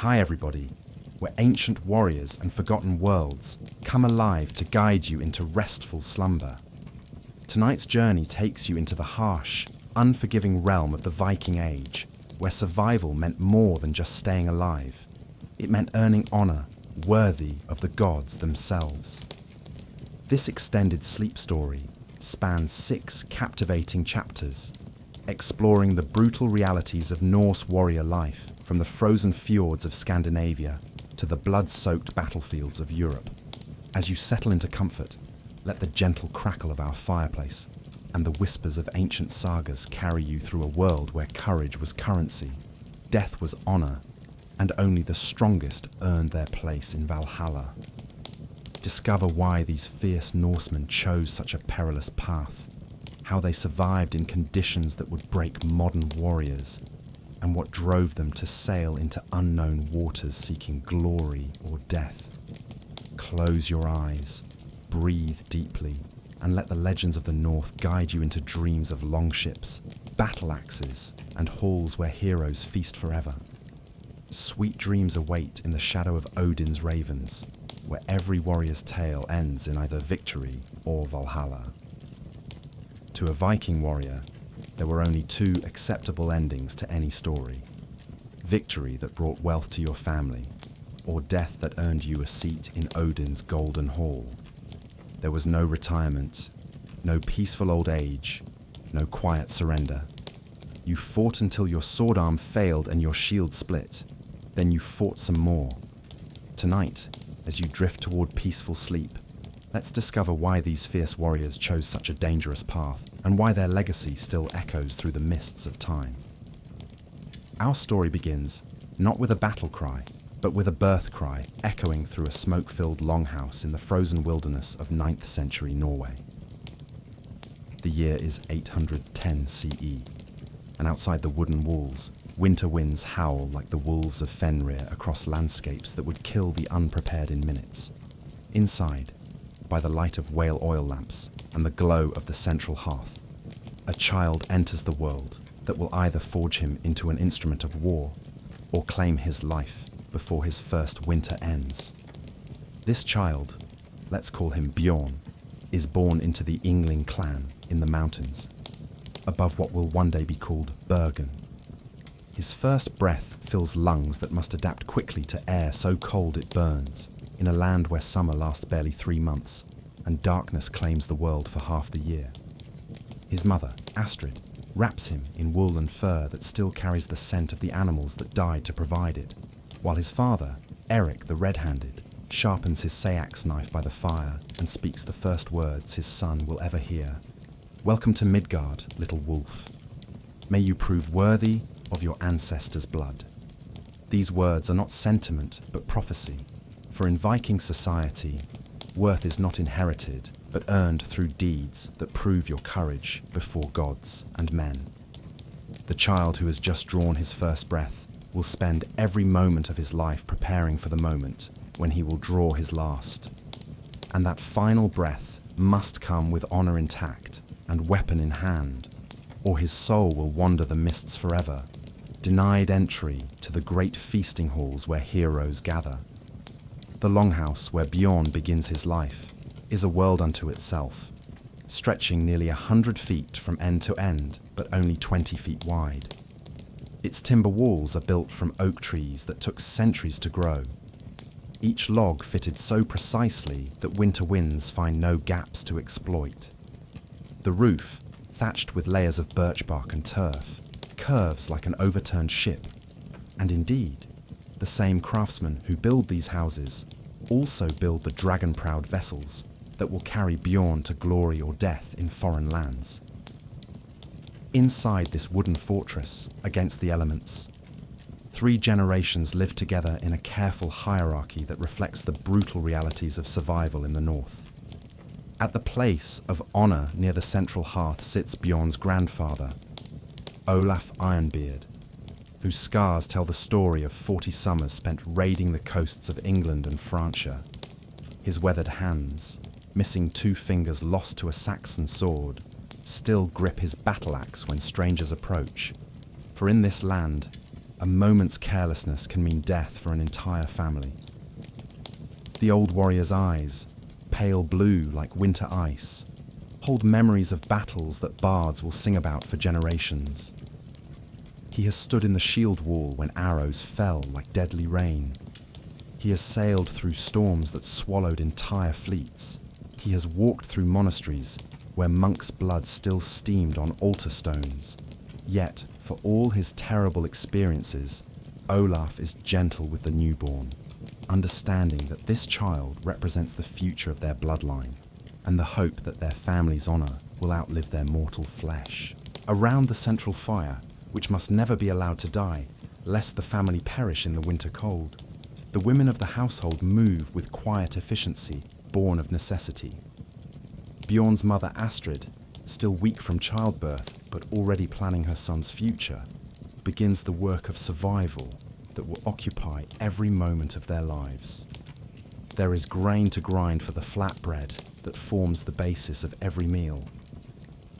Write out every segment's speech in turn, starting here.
Hi everybody, where ancient warriors and forgotten worlds come alive to guide you into restful slumber. Tonight's journey takes you into the harsh, unforgiving realm of the Viking Age, where survival meant more than just staying alive. It meant earning honor worthy of the gods themselves. This extended sleep story spans 6 captivating chapters, exploring the brutal realities of Norse warrior life from the frozen fjords of Scandinavia to the blood-soaked battlefields of Europe. As you settle into comfort, let the gentle crackle of our fireplace and the whispers of ancient sagas carry you through a world where courage was currency, death was honor, and only the strongest earned their place in Valhalla. Discover why these fierce Norsemen chose such a perilous path, how they survived in conditions that would break modern warriors, and what drove them to sail into unknown waters seeking glory or death. Close your eyes, breathe deeply, and let the legends of the North guide you into dreams of longships, battle axes, and halls where heroes feast forever. Sweet dreams await in the shadow of Odin's ravens, where every warrior's tale ends in either victory or Valhalla. To a Viking warrior, there were only 2 acceptable endings to any story: victory that brought wealth to your family, or death that earned you a seat in Odin's golden hall. There was no retirement, no peaceful old age, no quiet surrender. You fought until your sword arm failed and your shield split. Then you fought some more. Tonight, as you drift toward peaceful sleep, let's discover why these fierce warriors chose such a dangerous path and why their legacy still echoes through the mists of time. Our story begins not with a battle cry, but with a birth cry echoing through a smoke-filled longhouse in the frozen wilderness of 9th century Norway. The year is 810 CE, and outside the wooden walls, winter winds howl like the wolves of Fenrir across landscapes that would kill the unprepared in minutes. Inside, by the light of whale oil lamps and the glow of the central hearth, a child enters the world that will either forge him into an instrument of war or claim his life before his first winter ends. This child, let's call him Bjorn, is born into the Yngling clan in the mountains, above what will one day be called Bergen. His first breath fills lungs that must adapt quickly to air so cold it burns, in a land where summer lasts barely 3 months, and darkness claims the world for half the year. His mother, Astrid, wraps him in wool and fur that still carries the scent of the animals that died to provide it, while his father, Eric the Red-Handed, sharpens his sax knife by the fire and speaks the first words his son will ever hear. Welcome to Midgard, little wolf. May you prove worthy of your ancestors' blood. These words are not sentiment, but prophecy, for in Viking society, worth is not inherited, but earned through deeds that prove your courage before gods and men. The child who has just drawn his first breath will spend every moment of his life preparing for the moment when he will draw his last. And that final breath must come with honor intact and weapon in hand, or his soul will wander the mists forever, denied entry to the great feasting halls where heroes gather. The longhouse where Bjorn begins his life is a world unto itself, stretching nearly 100 feet from end to end, but only 20 feet wide. Its timber walls are built from oak trees that took centuries to grow, each log fitted so precisely that winter winds find no gaps to exploit. The roof, thatched with layers of birch bark and turf, curves like an overturned ship, and indeed, the same craftsmen who build these houses also build the dragon-proud vessels that will carry Bjorn to glory or death in foreign lands. Inside this wooden fortress, against the elements, 3 generations live together in a careful hierarchy that reflects the brutal realities of survival in the north. At the place of honor near the central hearth sits Bjorn's grandfather, Olaf Ironbeard, whose scars tell the story of 40 summers spent raiding the coasts of England and Francia. His weathered hands, missing 2 fingers lost to a Saxon sword, still grip his battle axe when strangers approach, for in this land, a moment's carelessness can mean death for an entire family. The old warrior's eyes, pale blue like winter ice, hold memories of battles that bards will sing about for generations. He has stood in the shield wall when arrows fell like deadly rain. He has sailed through storms that swallowed entire fleets. He has walked through monasteries where monks' blood still steamed on altar stones. Yet, for all his terrible experiences, Olaf is gentle with the newborn, understanding that this child represents the future of their bloodline and the hope that their family's honor will outlive their mortal flesh. Around the central fire, which must never be allowed to die, lest the family perish in the winter cold, the women of the household move with quiet efficiency, born of necessity. Bjorn's mother Astrid, still weak from childbirth but already planning her son's future, begins the work of survival that will occupy every moment of their lives. There is grain to grind for the flatbread that forms the basis of every meal,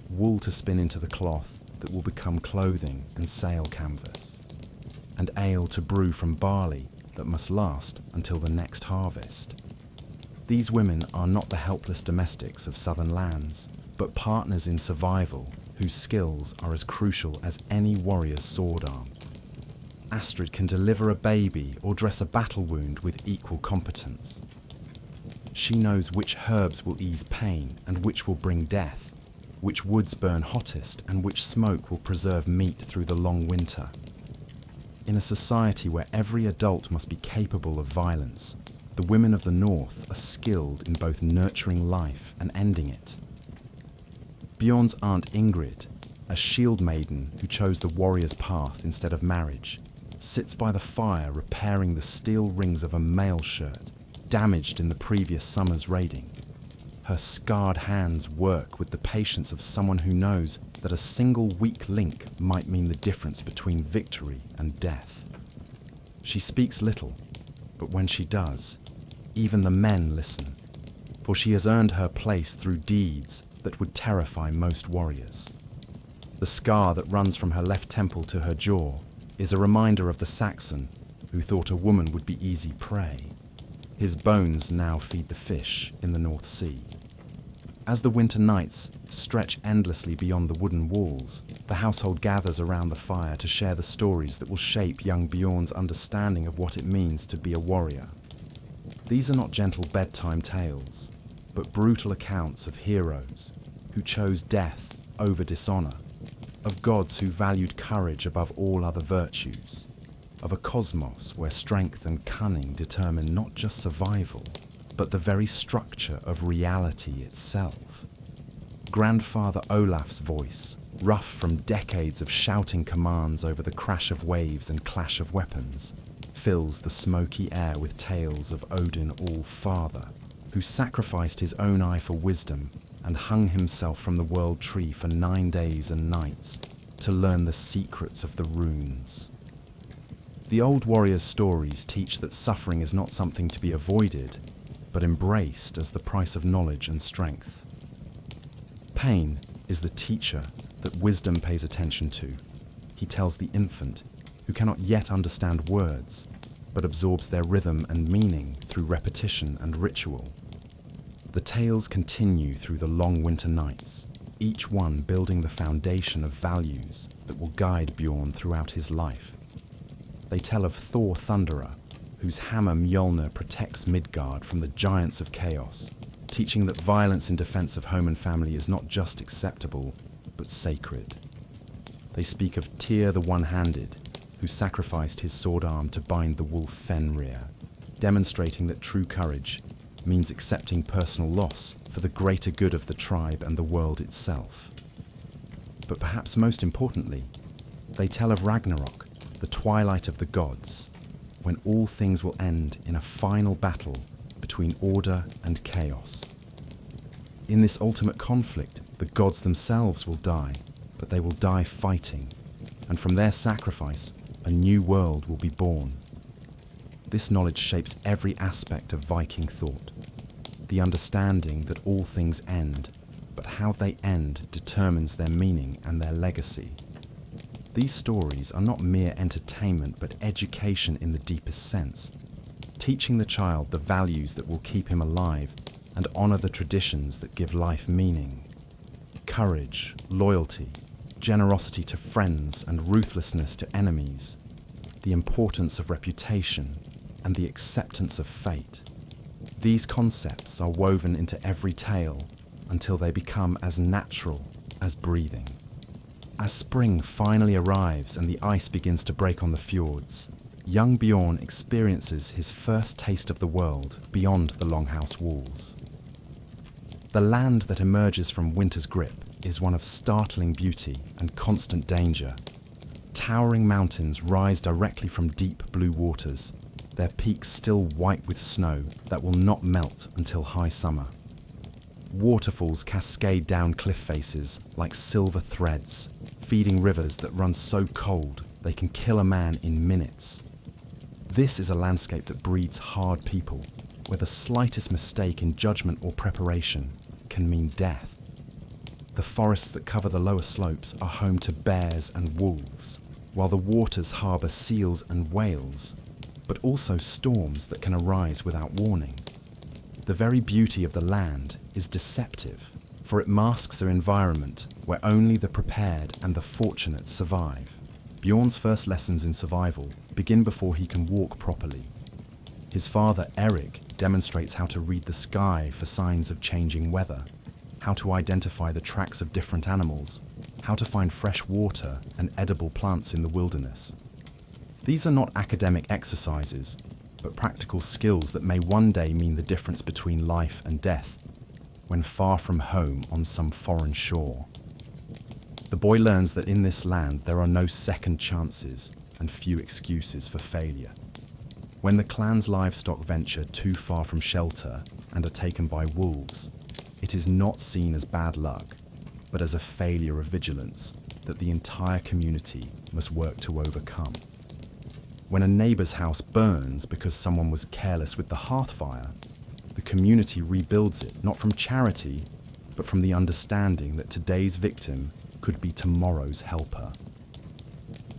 wool to spin into the cloth that will become clothing and sail canvas, and ale to brew from barley that must last until the next harvest. These women are not the helpless domestics of southern lands, but partners in survival whose skills are as crucial as any warrior's sword arm. Astrid can deliver a baby or dress a battle wound with equal competence. She knows which herbs will ease pain and which will bring death, which woods burn hottest and which smoke will preserve meat through the long winter. In a society where every adult must be capable of violence, the women of the North are skilled in both nurturing life and ending it. Bjorn's aunt Ingrid, a shield maiden who chose the warrior's path instead of marriage, sits by the fire repairing the steel rings of a mail shirt damaged in the previous summer's raiding. Her scarred hands work with the patience of someone who knows that a single weak link might mean the difference between victory and death. She speaks little, but when she does, even the men listen, for she has earned her place through deeds that would terrify most warriors. The scar that runs from her left temple to her jaw is a reminder of the Saxon who thought a woman would be easy prey. His bones now feed the fish in the North Sea. As the winter nights stretch endlessly beyond the wooden walls, the household gathers around the fire to share the stories that will shape young Bjorn's understanding of what it means to be a warrior. These are not gentle bedtime tales, but brutal accounts of heroes who chose death over dishonor, of gods who valued courage above all other virtues, of a cosmos where strength and cunning determine not just survival, but the very structure of reality itself. Grandfather Olaf's voice, rough from decades of shouting commands over the crash of waves and clash of weapons, fills the smoky air with tales of Odin All-Father, who sacrificed his own eye for wisdom and hung himself from the world tree for 9 days and nights to learn the secrets of the runes. The old warriors' stories teach that suffering is not something to be avoided, but embraced as the price of knowledge and strength. Pain is the teacher that wisdom pays attention to, he tells the infant, who cannot yet understand words, but absorbs their rhythm and meaning through repetition and ritual. The tales continue through the long winter nights, each one building the foundation of values that will guide Bjorn throughout his life. They tell of Thor Thunderer, whose hammer Mjolnir protects Midgard from the giants of chaos, teaching that violence in defense of home and family is not just acceptable, but sacred. They speak of Tyr the One-Handed, who sacrificed his sword arm to bind the wolf Fenrir, demonstrating that true courage means accepting personal loss for the greater good of the tribe and the world itself. But perhaps most importantly, they tell of Ragnarok, the twilight of the gods, when all things will end in a final battle between order and chaos. In this ultimate conflict, the gods themselves will die, but they will die fighting, and from their sacrifice, a new world will be born. This knowledge shapes every aspect of Viking thought. The understanding that all things end, but how they end determines their meaning and their legacy. These stories are not mere entertainment but education in the deepest sense, teaching the child the values that will keep him alive and honor the traditions that give life meaning. Courage, loyalty, generosity to friends and ruthlessness to enemies, the importance of reputation and the acceptance of fate. These concepts are woven into every tale until they become as natural as breathing. As spring finally arrives and the ice begins to break on the fjords, young Bjorn experiences his first taste of the world beyond the longhouse walls. The land that emerges from winter's grip is one of startling beauty and constant danger. Towering mountains rise directly from deep blue waters, their peaks still white with snow that will not melt until high summer. Waterfalls cascade down cliff faces like silver threads, feeding rivers that run so cold they can kill a man in minutes. This is a landscape that breeds hard people, where the slightest mistake in judgment or preparation can mean death. The forests that cover the lower slopes are home to bears and wolves, while the waters harbour seals and whales, but also storms that can arise without warning. The very beauty of the land is deceptive, for it masks an environment where only the prepared and the fortunate survive. Bjorn's first lessons in survival begin before he can walk properly. His father, Eric, demonstrates how to read the sky for signs of changing weather, how to identify the tracks of different animals, how to find fresh water and edible plants in the wilderness. These are not academic exercises, but practical skills that may one day mean the difference between life and death, when far from home on some foreign shore. The boy learns that in this land there are no second chances and few excuses for failure. When the clan's livestock venture too far from shelter and are taken by wolves, it is not seen as bad luck, but as a failure of vigilance that the entire community must work to overcome. When a neighbour's house burns because someone was careless with the hearth fire, the community rebuilds it not from charity, but from the understanding that today's victim could be tomorrow's helper.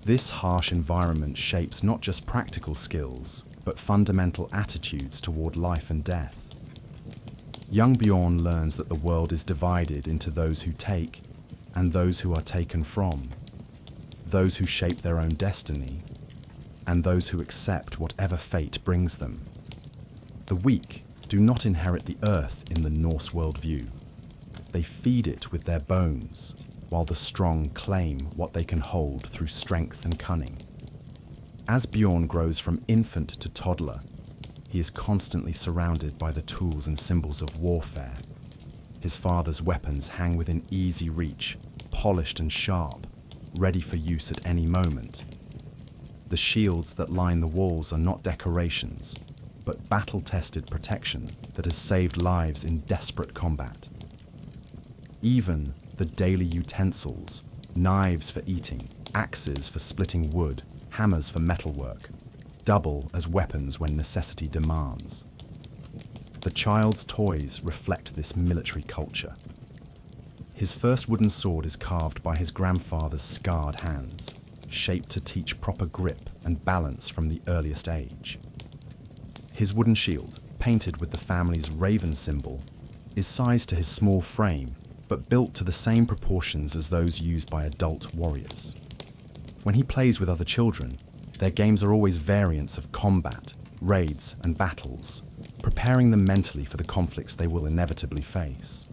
This harsh environment shapes not just practical skills, but fundamental attitudes toward life and death. Young Bjorn learns that the world is divided into those who take and those who are taken from, those who shape their own destiny, and those who accept whatever fate brings them. The weak do not inherit the earth in the Norse worldview. They feed it with their bones, while the strong claim what they can hold through strength and cunning. As Bjorn grows from infant to toddler, he is constantly surrounded by the tools and symbols of warfare. His father's weapons hang within easy reach, polished and sharp, ready for use at any moment. The shields that line the walls are not decorations, but battle-tested protection that has saved lives in desperate combat. Even the daily utensils, knives for eating, axes for splitting wood, hammers for metalwork, double as weapons when necessity demands. The child's toys reflect this military culture. His first wooden sword is carved by his grandfather's scarred hands, shaped to teach proper grip and balance from the earliest age. His wooden shield, painted with the family's raven symbol, is sized to his small frame, but built to the same proportions as those used by adult warriors. When he plays with other children, their games are always variants of combat, raids, and battles, preparing them mentally for the conflicts they will inevitably face.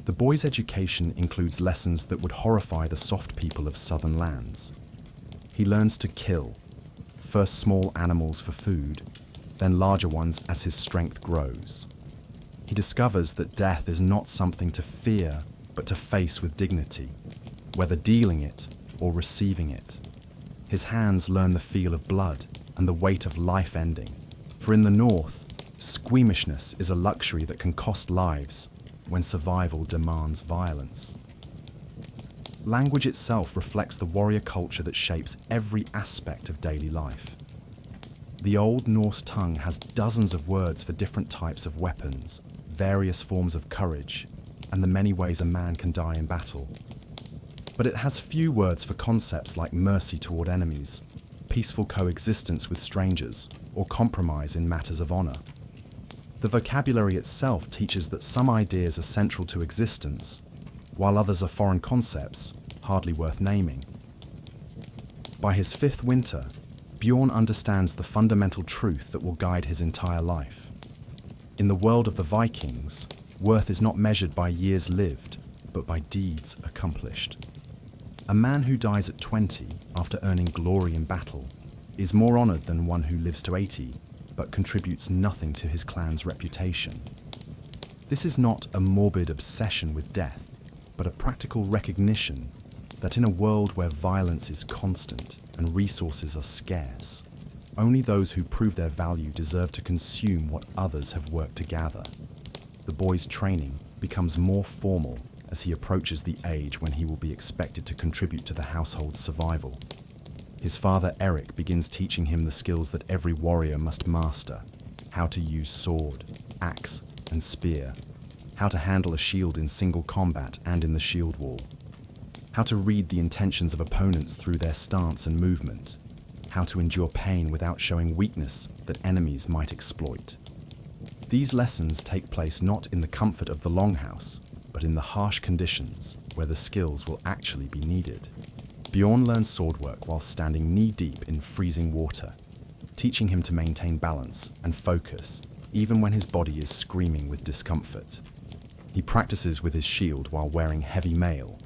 The boy's education includes lessons that would horrify the soft people of southern lands. He learns to kill, first small animals for food, then larger ones as his strength grows. He discovers that death is not something to fear, but to face with dignity, whether dealing it or receiving it. His hands learn the feel of blood and the weight of life ending, for in the north, squeamishness is a luxury that can cost lives when survival demands violence. Language itself reflects the warrior culture that shapes every aspect of daily life. The Old Norse tongue has dozens of words for different types of weapons, various forms of courage, and the many ways a man can die in battle. But it has few words for concepts like mercy toward enemies, peaceful coexistence with strangers, or compromise in matters of honor. The vocabulary itself teaches that some ideas are central to existence, while others are foreign concepts, hardly worth naming. By his fifth winter, Bjorn understands the fundamental truth that will guide his entire life. In the world of the Vikings, worth is not measured by years lived, but by deeds accomplished. A man who dies at 20 after earning glory in battle is more honored than one who lives to 80 but contributes nothing to his clan's reputation. This is not a morbid obsession with death, but a practical recognition that in a world where violence is constant and resources are scarce, only those who prove their value deserve to consume what others have worked to gather. The boy's training becomes more formal as he approaches the age when he will be expected to contribute to the household's survival. His father Eric begins teaching him the skills that every warrior must master: how to use sword, axe, and spear, how to handle a shield in single combat and in the shield wall, how to read the intentions of opponents through their stance and movement, how to endure pain without showing weakness that enemies might exploit. These lessons take place not in the comfort of the longhouse, but in the harsh conditions where the skills will actually be needed. Bjorn learns swordwork while standing knee-deep in freezing water, teaching him to maintain balance and focus even when his body is screaming with discomfort. He practices with his shield while wearing heavy mail,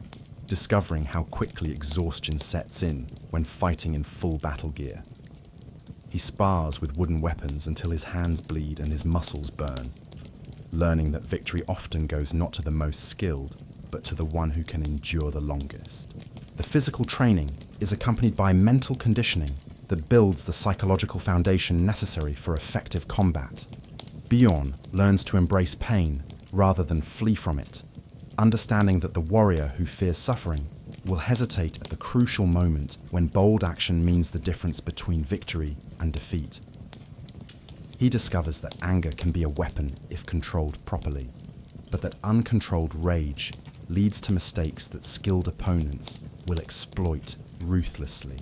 discovering how quickly exhaustion sets in when fighting in full battle gear. He spars with wooden weapons until his hands bleed and his muscles burn, learning that victory often goes not to the most skilled, but to the one who can endure the longest. The physical training is accompanied by mental conditioning that builds the psychological foundation necessary for effective combat. Bjorn learns to embrace pain rather than flee from it, understanding that the warrior who fears suffering will hesitate at the crucial moment when bold action means the difference between victory and defeat. He discovers that anger can be a weapon if controlled properly, but that uncontrolled rage leads to mistakes that skilled opponents will exploit ruthlessly.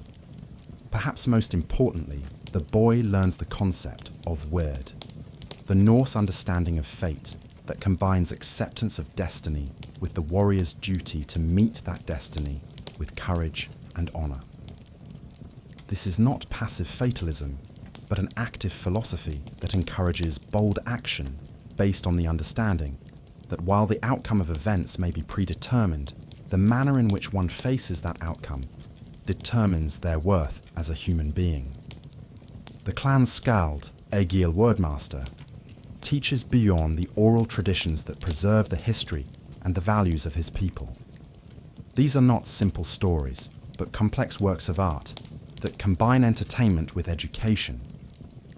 Perhaps most importantly, the boy learns the concept of wyrd, the Norse understanding of fate that combines acceptance of destiny with the warrior's duty to meet that destiny with courage and honor. This is not passive fatalism, but an active philosophy that encourages bold action based on the understanding that while the outcome of events may be predetermined, the manner in which one faces that outcome determines their worth as a human being. The clan's skald, Egil Wordmaster, teaches Bjorn the oral traditions that preserve the history and the values of his people. These are not simple stories, but complex works of art that combine entertainment with education,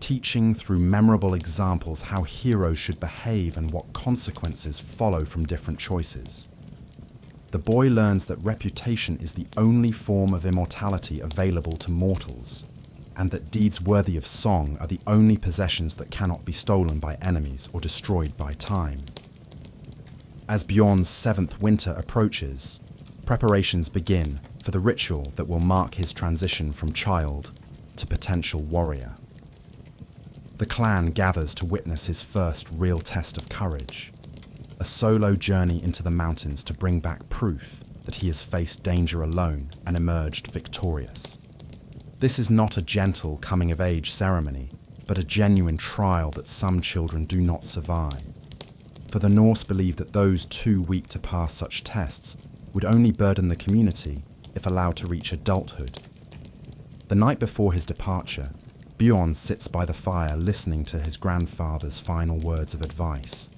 teaching through memorable examples how heroes should behave and what consequences follow from different choices. The boy learns that reputation is the only form of immortality available to mortals, and that deeds worthy of song are the only possessions that cannot be stolen by enemies or destroyed by time. As Bjorn's 7th winter approaches, preparations begin for the ritual that will mark his transition from child to potential warrior. The clan gathers to witness his first real test of courage, a solo journey into the mountains to bring back proof that he has faced danger alone and emerged victorious. This is not a gentle coming-of-age ceremony, but a genuine trial that some children do not survive. For the Norse believe that those too weak to pass such tests would only burden the community if allowed to reach adulthood. The night before his departure, Bjorn sits by the fire listening to his grandfather's final words of advice.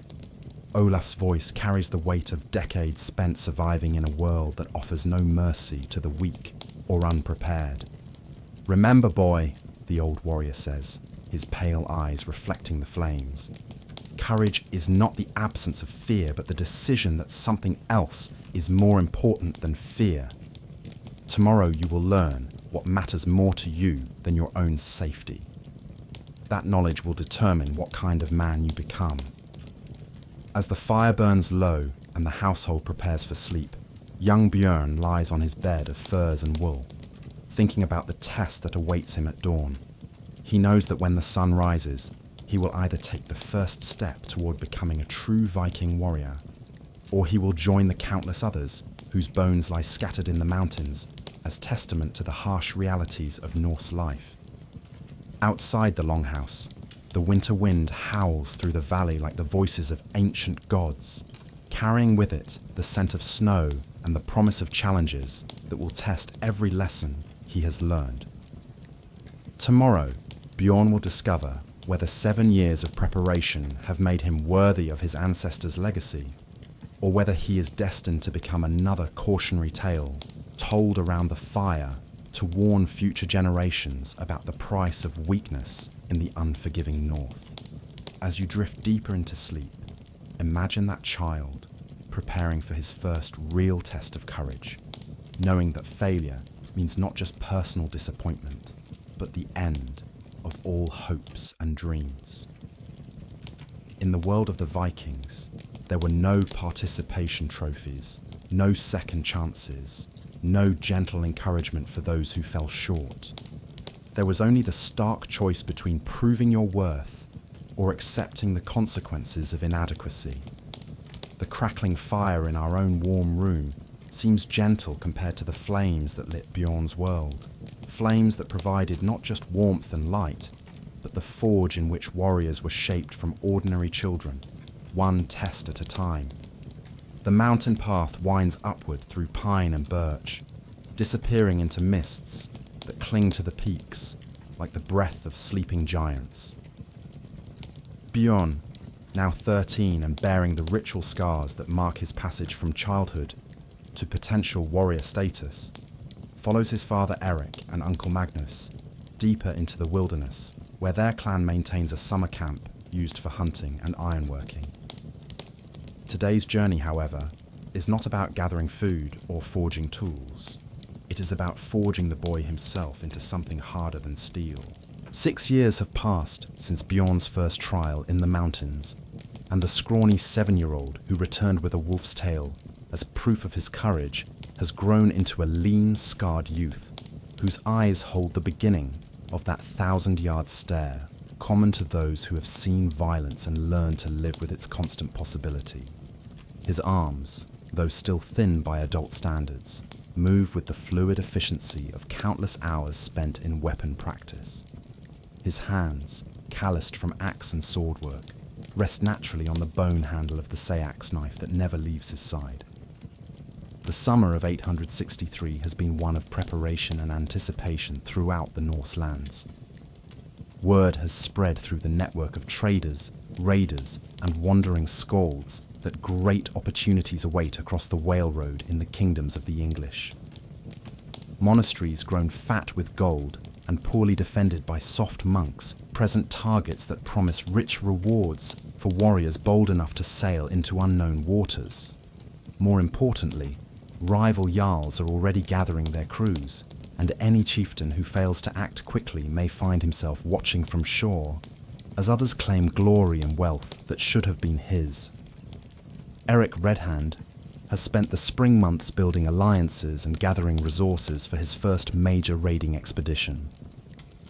Olaf's voice carries the weight of decades spent surviving in a world that offers no mercy to the weak or unprepared. "Remember, boy," the old warrior says, his pale eyes reflecting the flames. "Courage is not the absence of fear, but the decision that something else is more important than fear. Tomorrow you will learn what matters more to you than your own safety. That knowledge will determine what kind of man you become." As the fire burns low and the household prepares for sleep, Young Björn lies on his bed of furs and wool, thinking about the test that awaits him at dawn. He knows that when the sun rises, he will either take the first step toward becoming a true Viking warrior, or he will join the countless others whose bones lie scattered in the mountains as testament to the harsh realities of Norse life. Outside the longhouse, the winter wind howls through the valley like the voices of ancient gods, carrying with it the scent of snow and the promise of challenges that will test every lesson he has learned. Tomorrow, Bjorn will discover whether 7 years of preparation have made him worthy of his ancestors' legacy, or whether he is destined to become another cautionary tale told around the fire to warn future generations about the price of weakness in the unforgiving North. As you drift deeper into sleep, imagine that child preparing for his first real test of courage, knowing that failure means not just personal disappointment, but the end of all hopes and dreams. In the world of the Vikings, there were no participation trophies, no second chances, no gentle encouragement for those who fell short. There was only the stark choice between proving your worth or accepting the consequences of inadequacy. The crackling fire in our own warm room seems gentle compared to the flames that lit Bjorn's world, flames that provided not just warmth and light, but the forge in which warriors were shaped from ordinary children, one test at a time. The mountain path winds upward through pine and birch, disappearing into mists that cling to the peaks like the breath of sleeping giants. Bjorn, now 13 and bearing the ritual scars that mark his passage from childhood to potential warrior status, follows his father Eric and uncle Magnus deeper into the wilderness, where their clan maintains a summer camp used for hunting and ironworking. Today's journey, however, is not about gathering food or forging tools. It is about forging the boy himself into something harder than steel. 6 years have passed since Bjorn's first trial in the mountains, and the scrawny 7-year-old who returned with a wolf's tail as proof of his courage has grown into a lean, scarred youth whose eyes hold the beginning of that 1,000-yard stare common to those who have seen violence and learned to live with its constant possibility. His arms, though still thin by adult standards, move with the fluid efficiency of countless hours spent in weapon practice. His hands, calloused from axe and sword work, rest naturally on the bone handle of the sax knife that never leaves his side. The summer of 863 has been one of preparation and anticipation throughout the Norse lands. Word has spread through the network of traders, raiders, and wandering skalds that great opportunities await across the whale road in the kingdoms of the English. Monasteries grown fat with gold and poorly defended by soft monks present targets that promise rich rewards for warriors bold enough to sail into unknown waters. More importantly, rival jarls are already gathering their crews, and any chieftain who fails to act quickly may find himself watching from shore as others claim glory and wealth that should have been his. Eric Redhand has spent the spring months building alliances and gathering resources for his first major raiding expedition.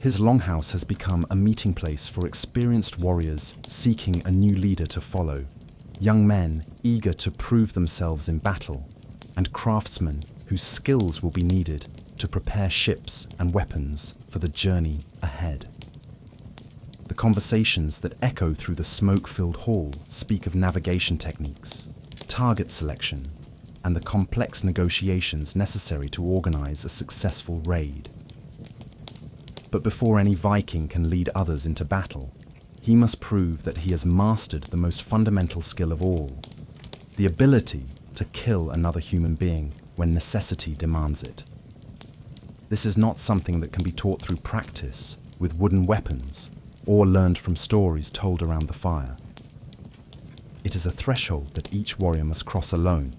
His longhouse has become a meeting place for experienced warriors seeking a new leader to follow, young men eager to prove themselves in battle, and craftsmen whose skills will be needed to prepare ships and weapons for the journey ahead. The conversations that echo through the smoke-filled hall speak of navigation techniques, target selection, and the complex negotiations necessary to organize a successful raid. But before any Viking can lead others into battle, he must prove that he has mastered the most fundamental skill of all, the ability to kill another human being when necessity demands it. This is not something that can be taught through practice with wooden weapons or learned from stories told around the fire. It is a threshold that each warrior must cross alone,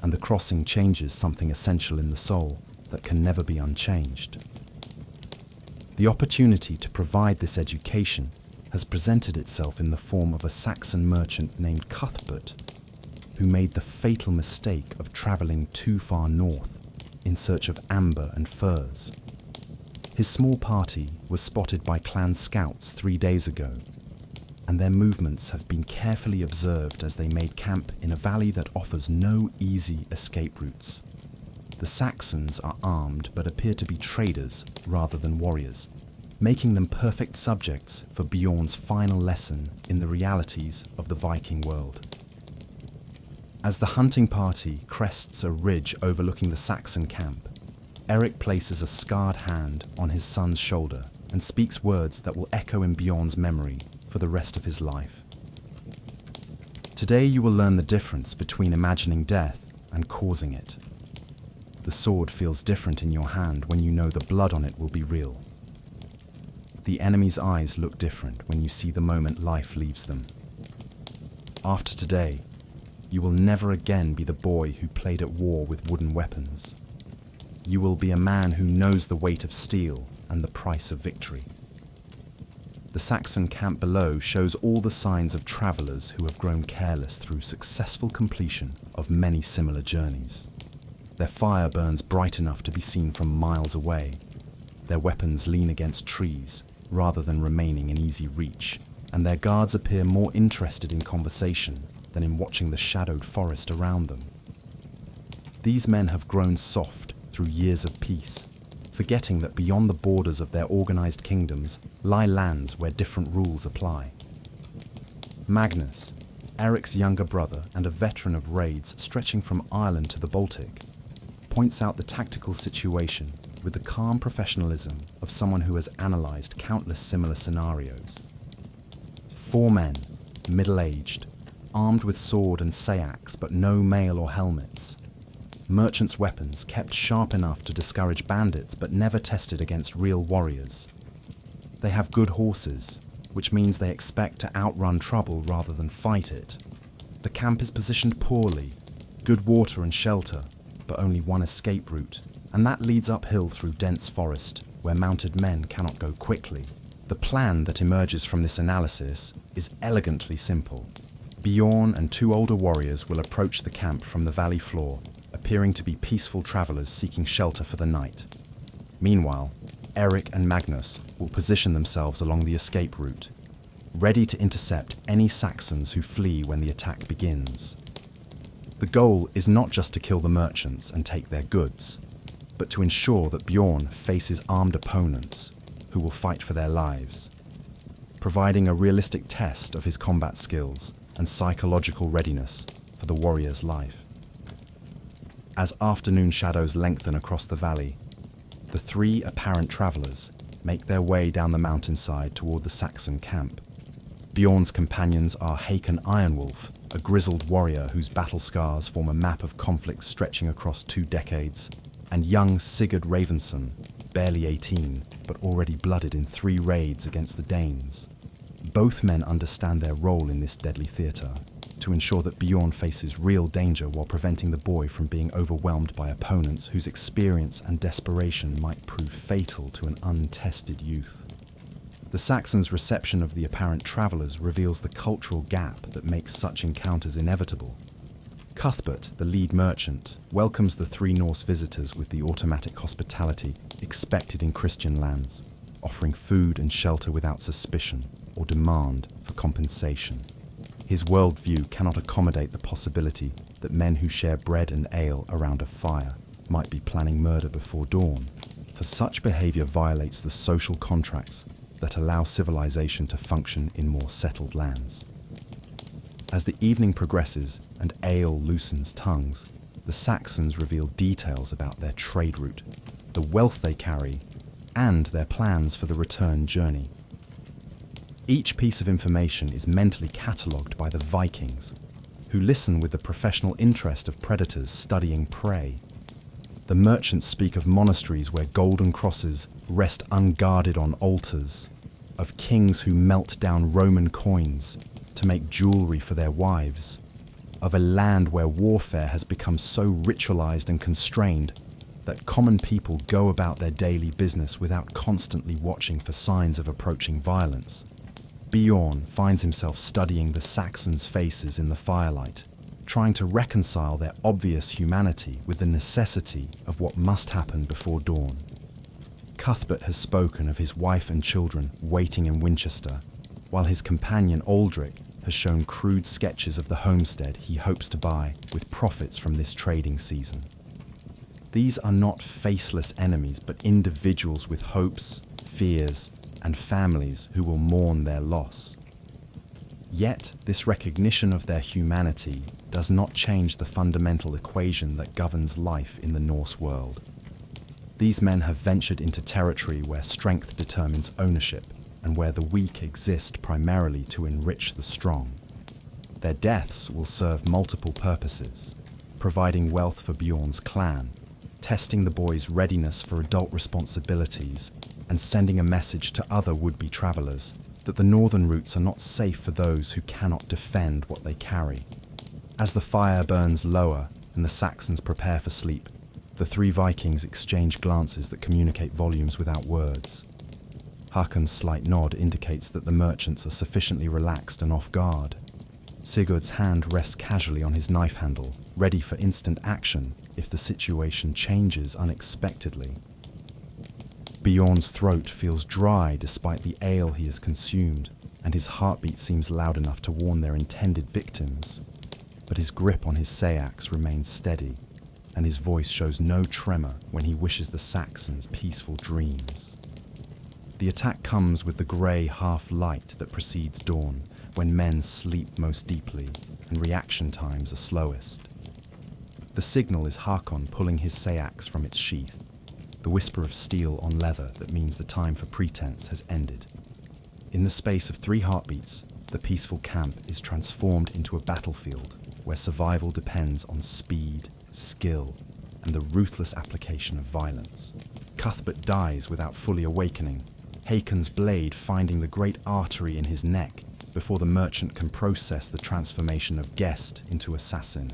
and the crossing changes something essential in the soul that can never be unchanged. The opportunity to provide this education has presented itself in the form of a Saxon merchant named Cuthbert. who made the fatal mistake of travelling too far north in search of amber and furs. His small party was spotted by clan scouts 3 days ago, and their movements have been carefully observed as they made camp in a valley that offers no easy escape routes. The Saxons are armed but appear to be traders rather than warriors, making them perfect subjects for Bjorn's final lesson in the realities of the Viking world. As the hunting party crests a ridge overlooking the Saxon camp, Eric places a scarred hand on his son's shoulder and speaks words that will echo in Bjorn's memory for the rest of his life. Today you will learn the difference between imagining death and causing it. The sword feels different in your hand when you know the blood on it will be real. The enemy's eyes look different when you see the moment life leaves them. After today, you will never again be the boy who played at war with wooden weapons. You will be a man who knows the weight of steel and the price of victory. The Saxon camp below shows all the signs of travellers who have grown careless through successful completion of many similar journeys. Their fire burns bright enough to be seen from miles away. Their weapons lean against trees rather than remaining in easy reach, and their guards appear more interested in conversation than in watching the shadowed forest around them. These men have grown soft through years of peace, forgetting that beyond the borders of their organized kingdoms lie lands where different rules apply. Magnus, Eric's younger brother and a veteran of raids stretching from Ireland to the Baltic, points out the tactical situation with the calm professionalism of someone who has analyzed countless similar scenarios. 4 men, middle-aged, armed with sword and sayax but no mail or helmets. Merchants' weapons kept sharp enough to discourage bandits but never tested against real warriors. They have good horses, which means they expect to outrun trouble rather than fight it. The camp is positioned poorly, good water and shelter, but only one escape route, and that leads uphill through dense forest where mounted men cannot go quickly. The plan that emerges from this analysis is elegantly simple. Bjorn and 2 older warriors will approach the camp from the valley floor, appearing to be peaceful travelers seeking shelter for the night. Meanwhile, Eric and Magnus will position themselves along the escape route, ready to intercept any Saxons who flee when the attack begins. The goal is not just to kill the merchants and take their goods, but to ensure that Bjorn faces armed opponents who will fight for their lives, providing a realistic test of his combat skills and psychological readiness for the warrior's life. As afternoon shadows lengthen across the valley, the 3 apparent travellers make their way down the mountainside toward the Saxon camp. Bjorn's companions are Hakon Ironwolf, a grizzled warrior whose battle scars form a map of conflicts stretching across 2 decades, and young Sigurd Ravenson, barely 18, but already blooded in 3 raids against the Danes. Both men understand their role in this deadly theatre, to ensure that Bjorn faces real danger while preventing the boy from being overwhelmed by opponents whose experience and desperation might prove fatal to an untested youth. The Saxons' reception of the apparent travellers reveals the cultural gap that makes such encounters inevitable. Cuthbert, the lead merchant, welcomes the 3 Norse visitors with the automatic hospitality expected in Christian lands, offering food and shelter without suspicion or demand for compensation. His worldview cannot accommodate the possibility that men who share bread and ale around a fire might be planning murder before dawn, for such behaviour violates the social contracts that allow civilization to function in more settled lands. As the evening progresses and ale loosens tongues, the Saxons reveal details about their trade route, the wealth they carry, and their plans for the return journey. Each piece of information is mentally catalogued by the Vikings, who listen with the professional interest of predators studying prey. The merchants speak of monasteries where golden crosses rest unguarded on altars, of kings who melt down Roman coins to make jewelry for their wives, of a land where warfare has become so ritualized and constrained that common people go about their daily business without constantly watching for signs of approaching violence. Bjorn finds himself studying the Saxons' faces in the firelight, trying to reconcile their obvious humanity with the necessity of what must happen before dawn. Cuthbert has spoken of his wife and children waiting in Winchester, while his companion Aldrich has shown crude sketches of the homestead he hopes to buy with profits from this trading season. These are not faceless enemies, but individuals with hopes, fears, and families who will mourn their loss. Yet, this recognition of their humanity does not change the fundamental equation that governs life in the Norse world. These men have ventured into territory where strength determines ownership and where the weak exist primarily to enrich the strong. Their deaths will serve multiple purposes, providing wealth for Bjorn's clan, testing the boy's readiness for adult responsibilities, and sending a message to other would-be travelers that the northern routes are not safe for those who cannot defend what they carry. As the fire burns lower and the Saxons prepare for sleep, the three Vikings exchange glances that communicate volumes without words. Hakon's slight nod indicates that the merchants are sufficiently relaxed and off guard. Sigurd's hand rests casually on his knife handle, ready for instant action if the situation changes unexpectedly. Bjorn's throat feels dry despite the ale he has consumed, and his heartbeat seems loud enough to warn their intended victims. But his grip on his sayax remains steady, and his voice shows no tremor when he wishes the Saxons peaceful dreams. The attack comes with the grey half-light that precedes dawn, when men sleep most deeply and reaction times are slowest. The signal is Hakon pulling his sayax from its sheath, the whisper of steel on leather that means the time for pretense has ended. In the space of 3 heartbeats, the peaceful camp is transformed into a battlefield where survival depends on speed, skill, and the ruthless application of violence. Cuthbert dies without fully awakening, Hakon's blade finding the great artery in his neck before the merchant can process the transformation of guest into assassin.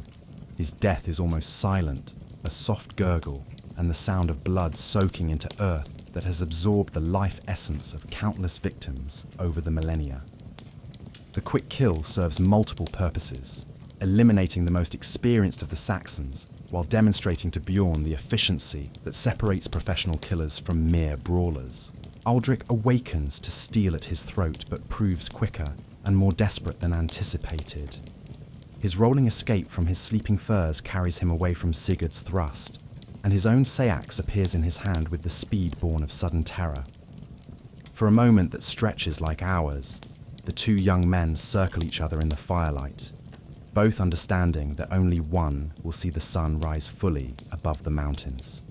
His death is almost silent, a soft gurgle, and the sound of blood soaking into earth that has absorbed the life essence of countless victims over the millennia. The quick kill serves multiple purposes, eliminating the most experienced of the Saxons, while demonstrating to Bjorn the efficiency that separates professional killers from mere brawlers. Aldrich awakens to steel at his throat, but proves quicker and more desperate than anticipated. His rolling escape from his sleeping furs carries him away from Sigurd's thrust, and his own sayax appears in his hand with the speed born of sudden terror. For a moment that stretches like hours, the 2 young men circle each other in the firelight, both understanding that only one will see the sun rise fully above the mountains.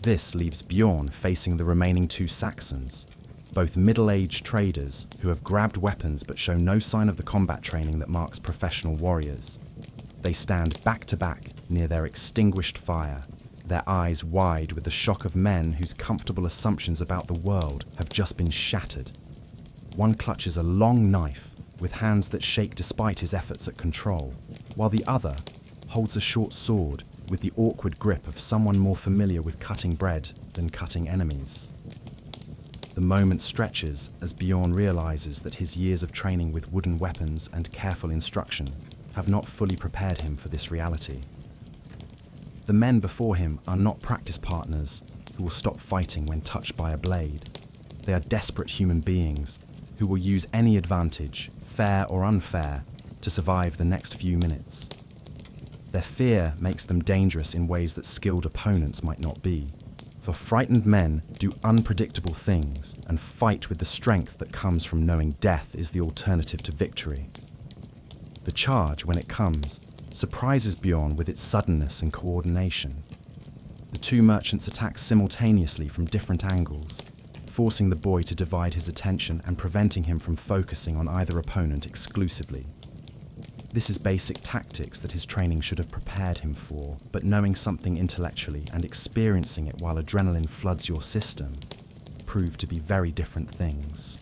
This leaves Bjorn facing the remaining 2 Saxons, both middle-aged traders who have grabbed weapons but show no sign of the combat training that marks professional warriors. They stand back to back near their extinguished fire, their eyes wide with the shock of men whose comfortable assumptions about the world have just been shattered. One clutches a long knife with hands that shake despite his efforts at control, while the other holds a short sword with the awkward grip of someone more familiar with cutting bread than cutting enemies. The moment stretches as Bjorn realizes that his years of training with wooden weapons and careful instruction have not fully prepared him for this reality. The men before him are not practice partners who will stop fighting when touched by a blade. They are desperate human beings who will use any advantage, fair or unfair, to survive the next few minutes. Their fear makes them dangerous in ways that skilled opponents might not be. For frightened men do unpredictable things and fight with the strength that comes from knowing death is the alternative to victory. The charge, when it comes, surprises Bjorn with its suddenness and coordination. The 2 merchants attack simultaneously from different angles, forcing the boy to divide his attention and preventing him from focusing on either opponent exclusively. This is basic tactics that his training should have prepared him for, but knowing something intellectually and experiencing it while adrenaline floods your system prove to be very different things.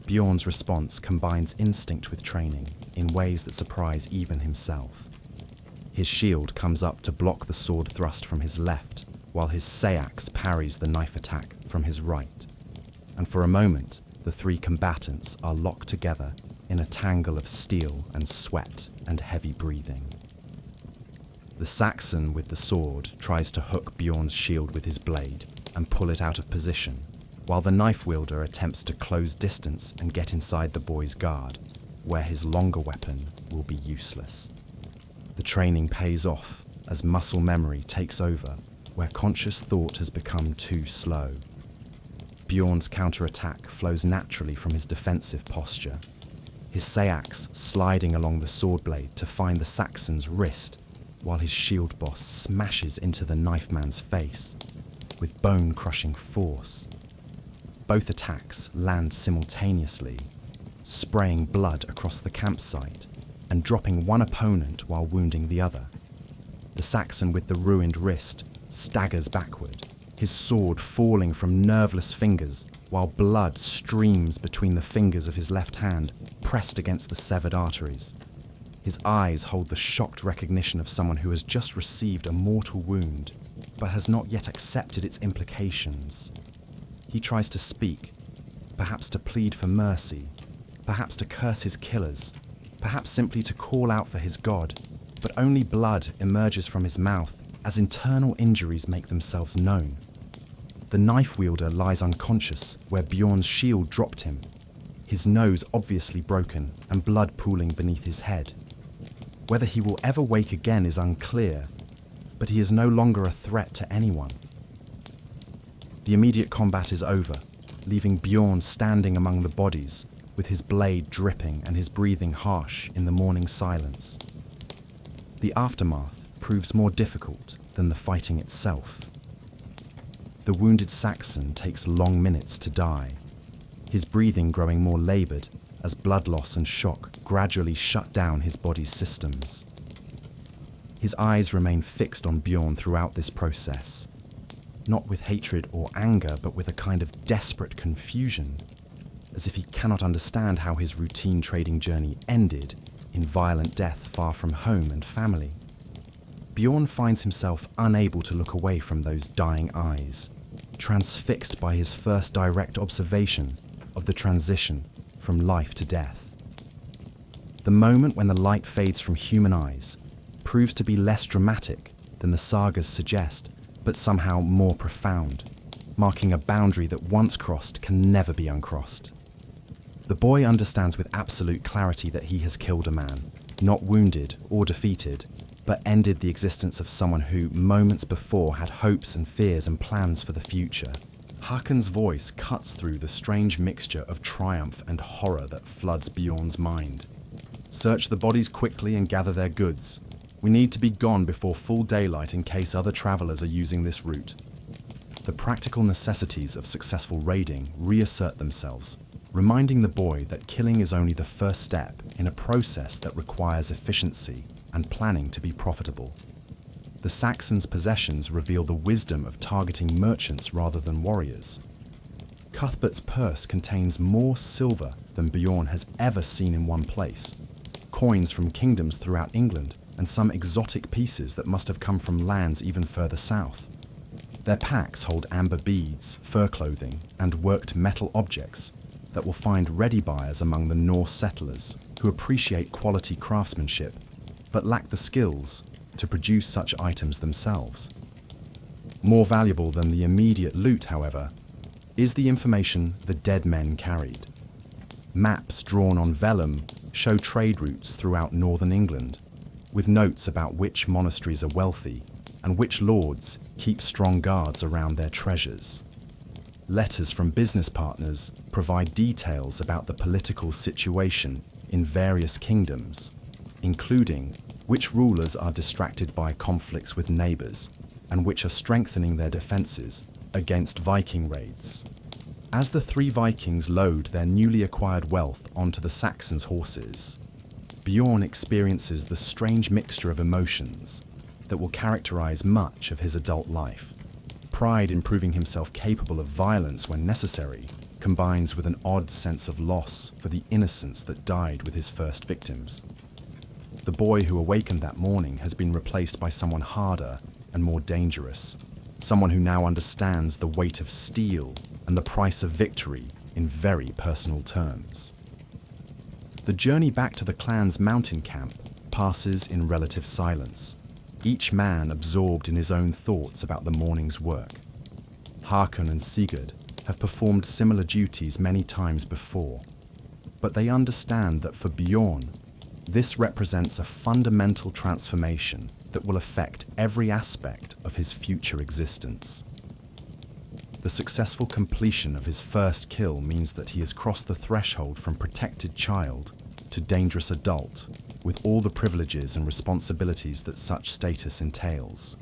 Bjorn's response combines instinct with training in ways that surprise even himself. His shield comes up to block the sword thrust from his left, while his sayax parries the knife attack from his right. And for a moment, the 3 combatants are locked together in a tangle of steel and sweat and heavy breathing. The Saxon with the sword tries to hook Bjorn's shield with his blade and pull it out of position, while the knife wielder attempts to close distance and get inside the boy's guard, where his longer weapon will be useless. The training pays off as muscle memory takes over where conscious thought has become too slow. Bjorn's counterattack flows naturally from his defensive posture, his sayax sliding along the sword blade to find the Saxon's wrist, while his shield boss smashes into the knife man's face with bone-crushing force. Both attacks land simultaneously, spraying blood across the campsite and dropping one opponent while wounding the other. The Saxon with the ruined wrist staggers backward, his sword falling from nerveless fingers while blood streams between the fingers of his left hand pressed against the severed arteries. His eyes hold the shocked recognition of someone who has just received a mortal wound, but has not yet accepted its implications. He tries to speak, perhaps to plead for mercy, perhaps to curse his killers, perhaps simply to call out for his god, but only blood emerges from his mouth as internal injuries make themselves known. The knife wielder lies unconscious where Bjorn's shield dropped him, his nose obviously broken and blood pooling beneath his head. Whether he will ever wake again is unclear, but he is no longer a threat to anyone. The immediate combat is over, leaving Bjorn standing among the bodies, with his blade dripping and his breathing harsh in the morning silence. The aftermath proves more difficult than the fighting itself. The wounded Saxon takes long minutes to die, his breathing growing more laboured as blood loss and shock gradually shut down his body's systems. His eyes remain fixed on Bjorn throughout this process, not with hatred or anger, but with a kind of desperate confusion, as if he cannot understand how his routine trading journey ended in violent death far from home and family. Bjorn finds himself unable to look away from those dying eyes, transfixed by his first direct observation of the transition from life to death. The moment when the light fades from human eyes proves to be less dramatic than the sagas suggest, but somehow more profound, marking a boundary that once crossed can never be uncrossed. The boy understands with absolute clarity that he has killed a man, not wounded or defeated, but ended the existence of someone who, moments before, had hopes and fears and plans for the future. Hakon's voice cuts through the strange mixture of triumph and horror that floods Bjorn's mind. Search the bodies quickly and gather their goods. We need to be gone before full daylight in case other travelers are using this route. The practical necessities of successful raiding reassert themselves, reminding the boy that killing is only the first step in a process that requires efficiency and planning to be profitable. The Saxons' possessions reveal the wisdom of targeting merchants rather than warriors. Cuthbert's purse contains more silver than Bjorn has ever seen in one place, coins from kingdoms throughout England, and some exotic pieces that must have come from lands even further south. Their packs hold amber beads, fur clothing, and worked metal objects that will find ready buyers among the Norse settlers who appreciate quality craftsmanship but lack the skills to produce such items themselves. More valuable than the immediate loot, however, is the information the dead men carried. Maps drawn on vellum show trade routes throughout northern England, with notes about which monasteries are wealthy and which lords keep strong guards around their treasures. Letters from business partners provide details about the political situation in various kingdoms, including which rulers are distracted by conflicts with neighbours and which are strengthening their defences against Viking raids. As the three Vikings load their newly acquired wealth onto the Saxons' horses, Bjorn experiences the strange mixture of emotions that will characterise much of his adult life. Pride in proving himself capable of violence when necessary combines with an odd sense of loss for the innocence that died with his first victims. The boy who awakened that morning has been replaced by someone harder and more dangerous, someone who now understands the weight of steel and the price of victory in very personal terms. The journey back to the clan's mountain camp passes in relative silence, each man absorbed in his own thoughts about the morning's work. Hakon and Sigurd have performed similar duties many times before, but they understand that for Bjorn, this represents a fundamental transformation that will affect every aspect of his future existence. The successful completion of his first kill means that he has crossed the threshold from protected child to dangerous adult, with all the privileges and responsibilities that such status entails.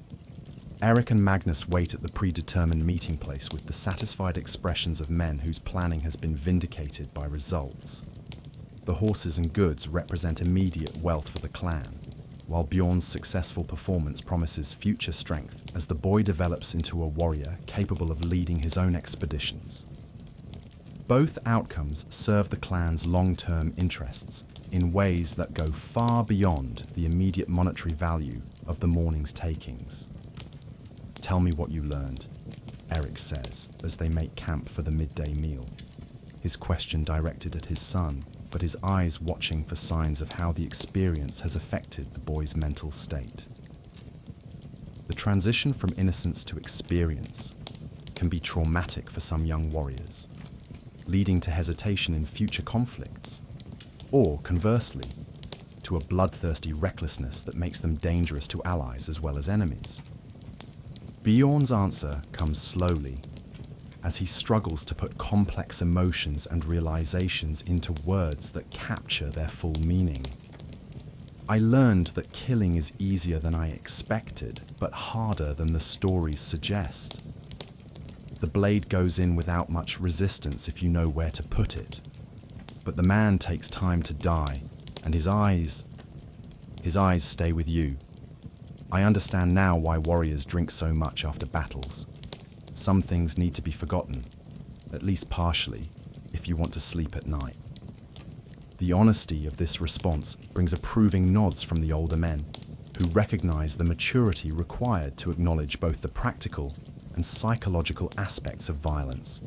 Eric and Magnus wait at the predetermined meeting place with the satisfied expressions of men whose planning has been vindicated by results. The horses and goods represent immediate wealth for the clan, while Bjorn's successful performance promises future strength as the boy develops into a warrior capable of leading his own expeditions. Both outcomes serve the clan's long-term interests in ways that go far beyond the immediate monetary value of the morning's takings. "Tell me what you learned," Eric says as they make camp for the midday meal, his question directed at his son, but his eyes watching for signs of how the experience has affected the boy's mental state. The transition from innocence to experience can be traumatic for some young warriors, leading to hesitation in future conflicts, or conversely, to a bloodthirsty recklessness that makes them dangerous to allies as well as enemies. Bjorn's answer comes slowly, as he struggles to put complex emotions and realizations into words that capture their full meaning. "I learned that killing is easier than I expected, but harder than the stories suggest. The blade goes in without much resistance if you know where to put it. But the man takes time to die, and his eyes stay with you. I understand now why warriors drink so much after battles. Some things need to be forgotten, at least partially, if you want to sleep at night." The honesty of this response brings approving nods from the older men, who recognize the maturity required to acknowledge both the practical and psychological aspects of violence.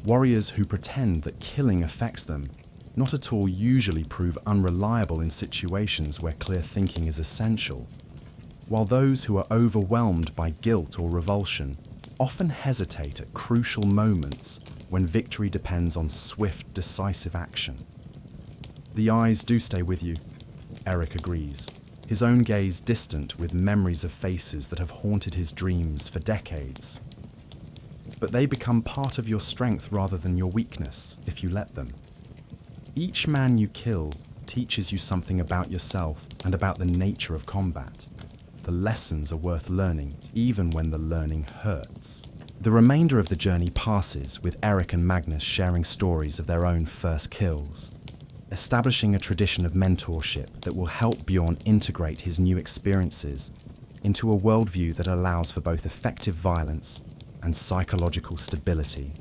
Warriors who pretend that killing affects them not at all usually prove unreliable in situations where clear thinking is essential, while those who are overwhelmed by guilt or revulsion often hesitate at crucial moments when victory depends on swift, decisive action. "The eyes do stay with you," Eric agrees, his own gaze distant with memories of faces that have haunted his dreams for decades. "But they become part of your strength rather than your weakness, if you let them. Each man you kill teaches you something about yourself and about the nature of combat. The lessons are worth learning, even when the learning hurts." The remainder of the journey passes with Eric and Magnus sharing stories of their own first kills, establishing a tradition of mentorship that will help Bjorn integrate his new experiences into a worldview that allows for both effective violence and psychological stability.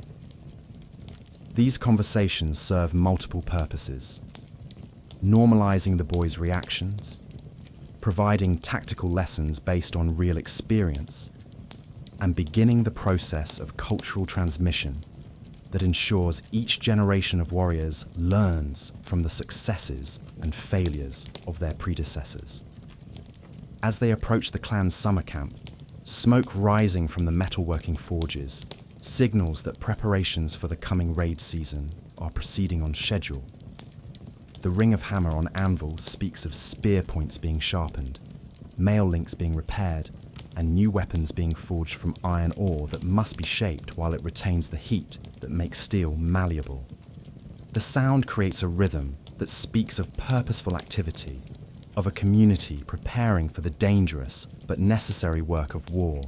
These conversations serve multiple purposes: normalizing the boy's reactions, providing tactical lessons based on real experience, and beginning the process of cultural transmission that ensures each generation of warriors learns from the successes and failures of their predecessors. As they approach the clan's summer camp, smoke rising from the metalworking forges signals that preparations for the coming raid season are proceeding on schedule. The ring of hammer on anvil speaks of spear points being sharpened, mail links being repaired, and new weapons being forged from iron ore that must be shaped while it retains the heat that makes steel malleable. The sound creates a rhythm that speaks of purposeful activity, of a community preparing for the dangerous but necessary work of war.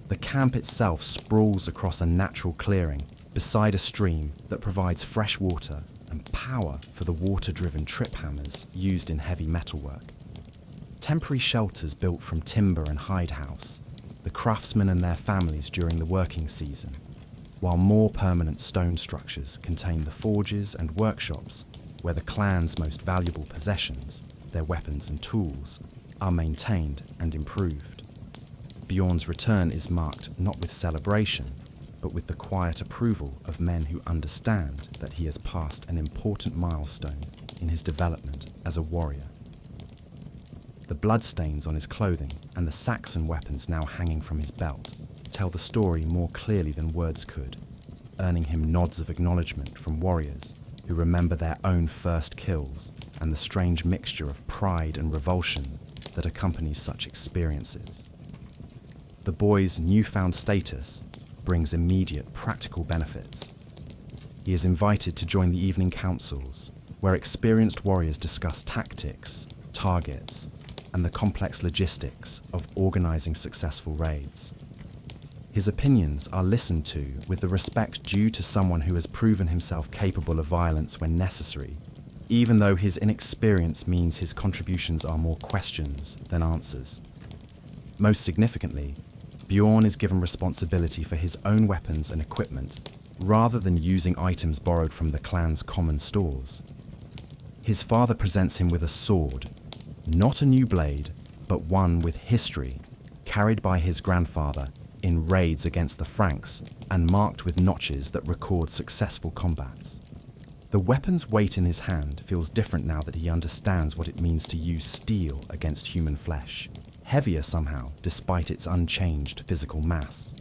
The camp itself sprawls across a natural clearing beside a stream that provides fresh water and power for the water-driven trip hammers used in heavy metalwork. Temporary shelters built from timber and hide house the craftsmen and their families during the working season, while more permanent stone structures contain the forges and workshops where the clan's most valuable possessions, their weapons and tools, are maintained and improved. Bjorn's return is marked not with celebration, but with the quiet approval of men who understand that he has passed an important milestone in his development as a warrior. The bloodstains on his clothing and the Saxon weapons now hanging from his belt tell the story more clearly than words could, earning him nods of acknowledgement from warriors who remember their own first kills and the strange mixture of pride and revulsion that accompanies such experiences. The boy's newfound status brings immediate practical benefits. He is invited to join the evening councils, where experienced warriors discuss tactics, targets, and the complex logistics of organizing successful raids. His opinions are listened to with the respect due to someone who has proven himself capable of violence when necessary, even though his inexperience means his contributions are more questions than answers. Most significantly, Bjorn is given responsibility for his own weapons and equipment, rather than using items borrowed from the clan's common stores. His father presents him with a sword, not a new blade, but one with history, carried by his grandfather in raids against the Franks and marked with notches that record successful combats. The weapon's weight in his hand feels different now that he understands what it means to use steel against human flesh, heavier somehow despite its unchanged physical mass.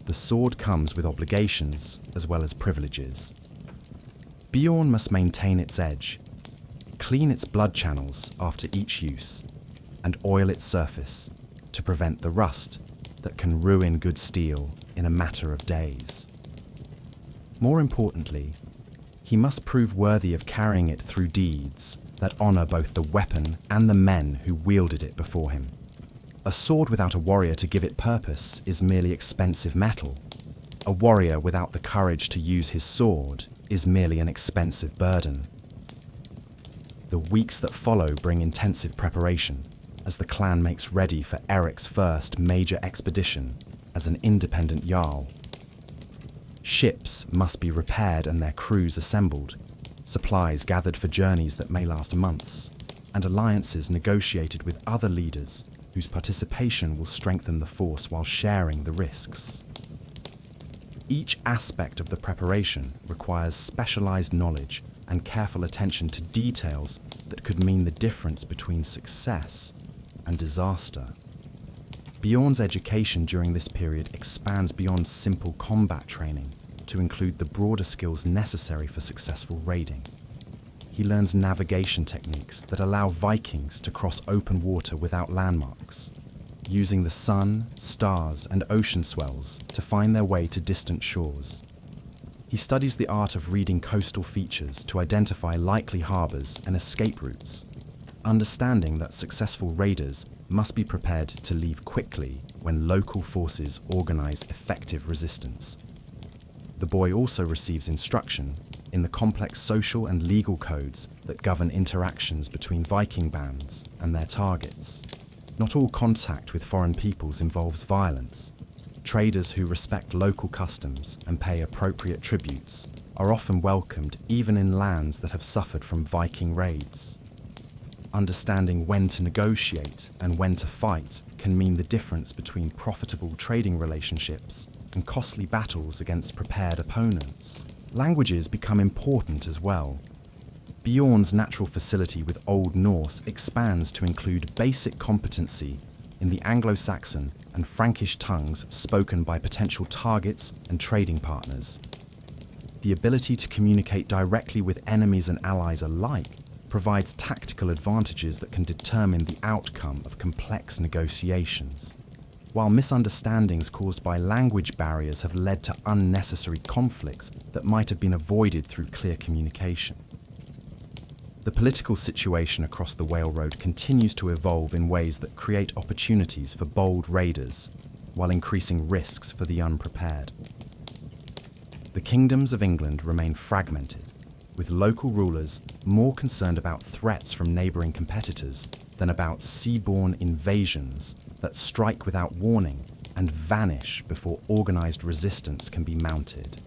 The sword comes with obligations as well as privileges. Bjorn must maintain its edge, clean its blood channels after each use, and oil its surface to prevent the rust that can ruin good steel in a matter of days. More importantly, he must prove worthy of carrying it through deeds that honor both the weapon and the men who wielded it before him. A sword without a warrior to give it purpose is merely expensive metal. A warrior without the courage to use his sword is merely an expensive burden. The weeks that follow bring intensive preparation as the clan makes ready for Eric's first major expedition as an independent jarl. Ships must be repaired and their crews assembled, supplies gathered for journeys that may last months, and alliances negotiated with other leaders whose participation will strengthen the force while sharing the risks. Each aspect of the preparation requires specialized knowledge and careful attention to details that could mean the difference between success and disaster. Bjorn's education during this period expands beyond simple combat training to include the broader skills necessary for successful raiding. He learns navigation techniques that allow Vikings to cross open water without landmarks, using the sun, stars, and ocean swells to find their way to distant shores. He studies the art of reading coastal features to identify likely harbors and escape routes, understanding that successful raiders must be prepared to leave quickly when local forces organize effective resistance. The boy also receives instruction in the complex social and legal codes that govern interactions between Viking bands and their targets. Not all contact with foreign peoples involves violence. Traders who respect local customs and pay appropriate tributes are often welcomed even in lands that have suffered from Viking raids. Understanding when to negotiate and when to fight can mean the difference between profitable trading relationships and costly battles against prepared opponents. Languages become important as well. Bjorn's natural facility with Old Norse expands to include basic competency in the Anglo-Saxon and Frankish tongues spoken by potential targets and trading partners. The ability to communicate directly with enemies and allies alike provides tactical advantages that can determine the outcome of complex negotiations. While misunderstandings caused by language barriers have led to unnecessary conflicts that might have been avoided through clear communication. The political situation across the Whale Road continues to evolve in ways that create opportunities for bold raiders, while increasing risks for the unprepared. The kingdoms of England remain fragmented, with local rulers more concerned about threats from neighbouring competitors than about sea-borne invasions that strike without warning and vanish before organised resistance can be mounted.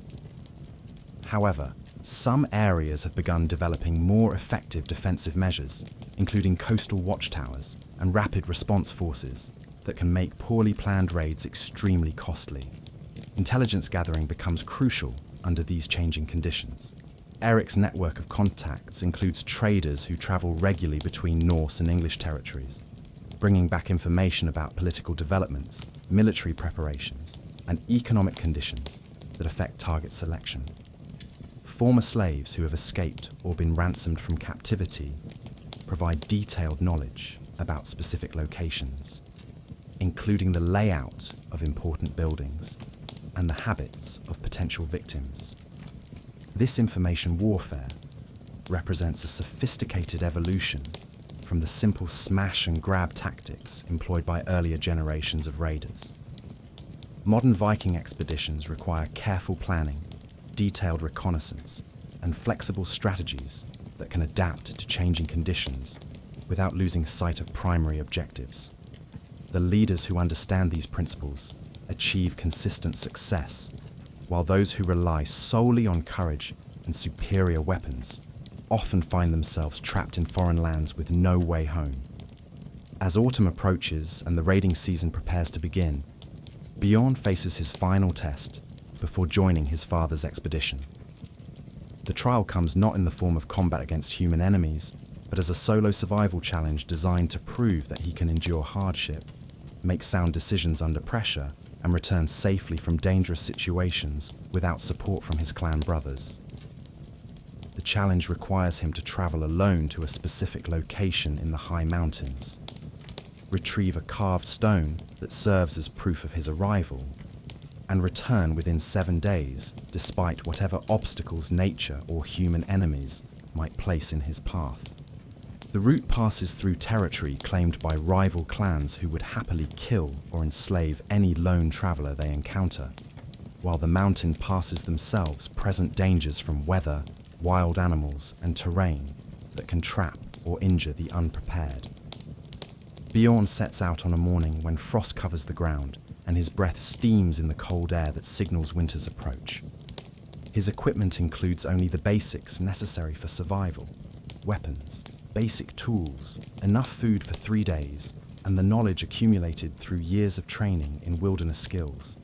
However, some areas have begun developing more effective defensive measures, including coastal watchtowers and rapid response forces that can make poorly planned raids extremely costly. Intelligence gathering becomes crucial under these changing conditions. Eric's network of contacts includes traders who travel regularly between Norse and English territories, bringing back information about political developments, military preparations, and economic conditions that affect target selection. Former slaves who have escaped or been ransomed from captivity provide detailed knowledge about specific locations, including the layout of important buildings and the habits of potential victims. This information warfare represents a sophisticated evolution from the simple smash and grab tactics employed by earlier generations of raiders. Modern Viking expeditions require careful planning, detailed reconnaissance, and flexible strategies that can adapt to changing conditions without losing sight of primary objectives. The leaders who understand these principles achieve consistent success, while those who rely solely on courage and superior weapons often find themselves trapped in foreign lands with no way home. As autumn approaches and the raiding season prepares to begin, Bjorn faces his final test before joining his father's expedition. The trial comes not in the form of combat against human enemies, but as a solo survival challenge designed to prove that he can endure hardship, make sound decisions under pressure, and return safely from dangerous situations without support from his clan brothers. The challenge requires him to travel alone to a specific location in the high mountains, retrieve a carved stone that serves as proof of his arrival, and return within 7 days, despite whatever obstacles nature or human enemies might place in his path. The route passes through territory claimed by rival clans who would happily kill or enslave any lone traveler they encounter, while the mountain passes themselves present dangers from weather, wild animals, and terrain that can trap or injure the unprepared. Bjorn sets out on a morning when frost covers the ground and his breath steams in the cold air that signals winter's approach. His equipment includes only the basics necessary for survival: weapons, basic tools, enough food for 3 days, and the knowledge accumulated through years of training in wilderness skills.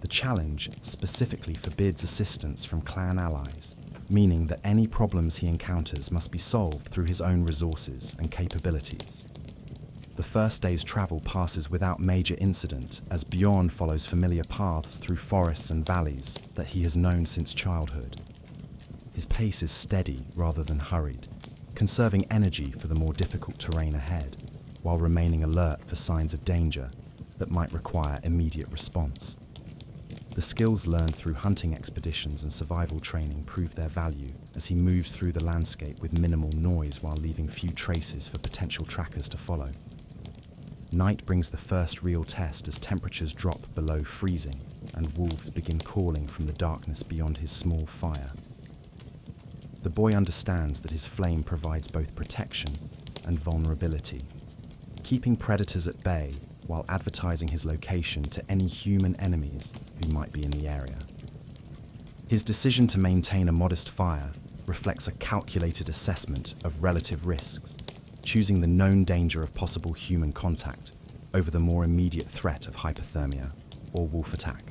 The challenge specifically forbids assistance from clan allies, meaning that any problems he encounters must be solved through his own resources and capabilities. The first day's travel passes without major incident as Bjorn follows familiar paths through forests and valleys that he has known since childhood. His pace is steady rather than hurried, conserving energy for the more difficult terrain ahead, while remaining alert for signs of danger that might require immediate response. The skills learned through hunting expeditions and survival training prove their value as he moves through the landscape with minimal noise while leaving few traces for potential trackers to follow. Night brings the first real test as temperatures drop below freezing and wolves begin calling from the darkness beyond his small fire. The boy understands that his flame provides both protection and vulnerability, keeping predators at bay while advertising his location to any human enemies who might be in the area. His decision to maintain a modest fire reflects a calculated assessment of relative risks, choosing the known danger of possible human contact over the more immediate threat of hypothermia or wolf attack.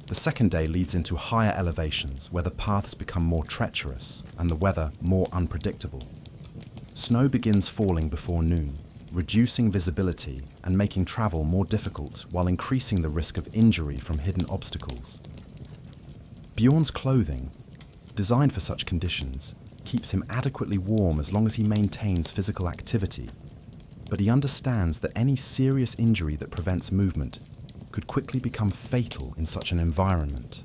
The second day leads into higher elevations where the paths become more treacherous and the weather more unpredictable. Snow begins falling before noon, reducing visibility and making travel more difficult while increasing the risk of injury from hidden obstacles. Bjorn's clothing, designed for such conditions, keeps him adequately warm as long as he maintains physical activity, but he understands that any serious injury that prevents movement could quickly become fatal in such an environment.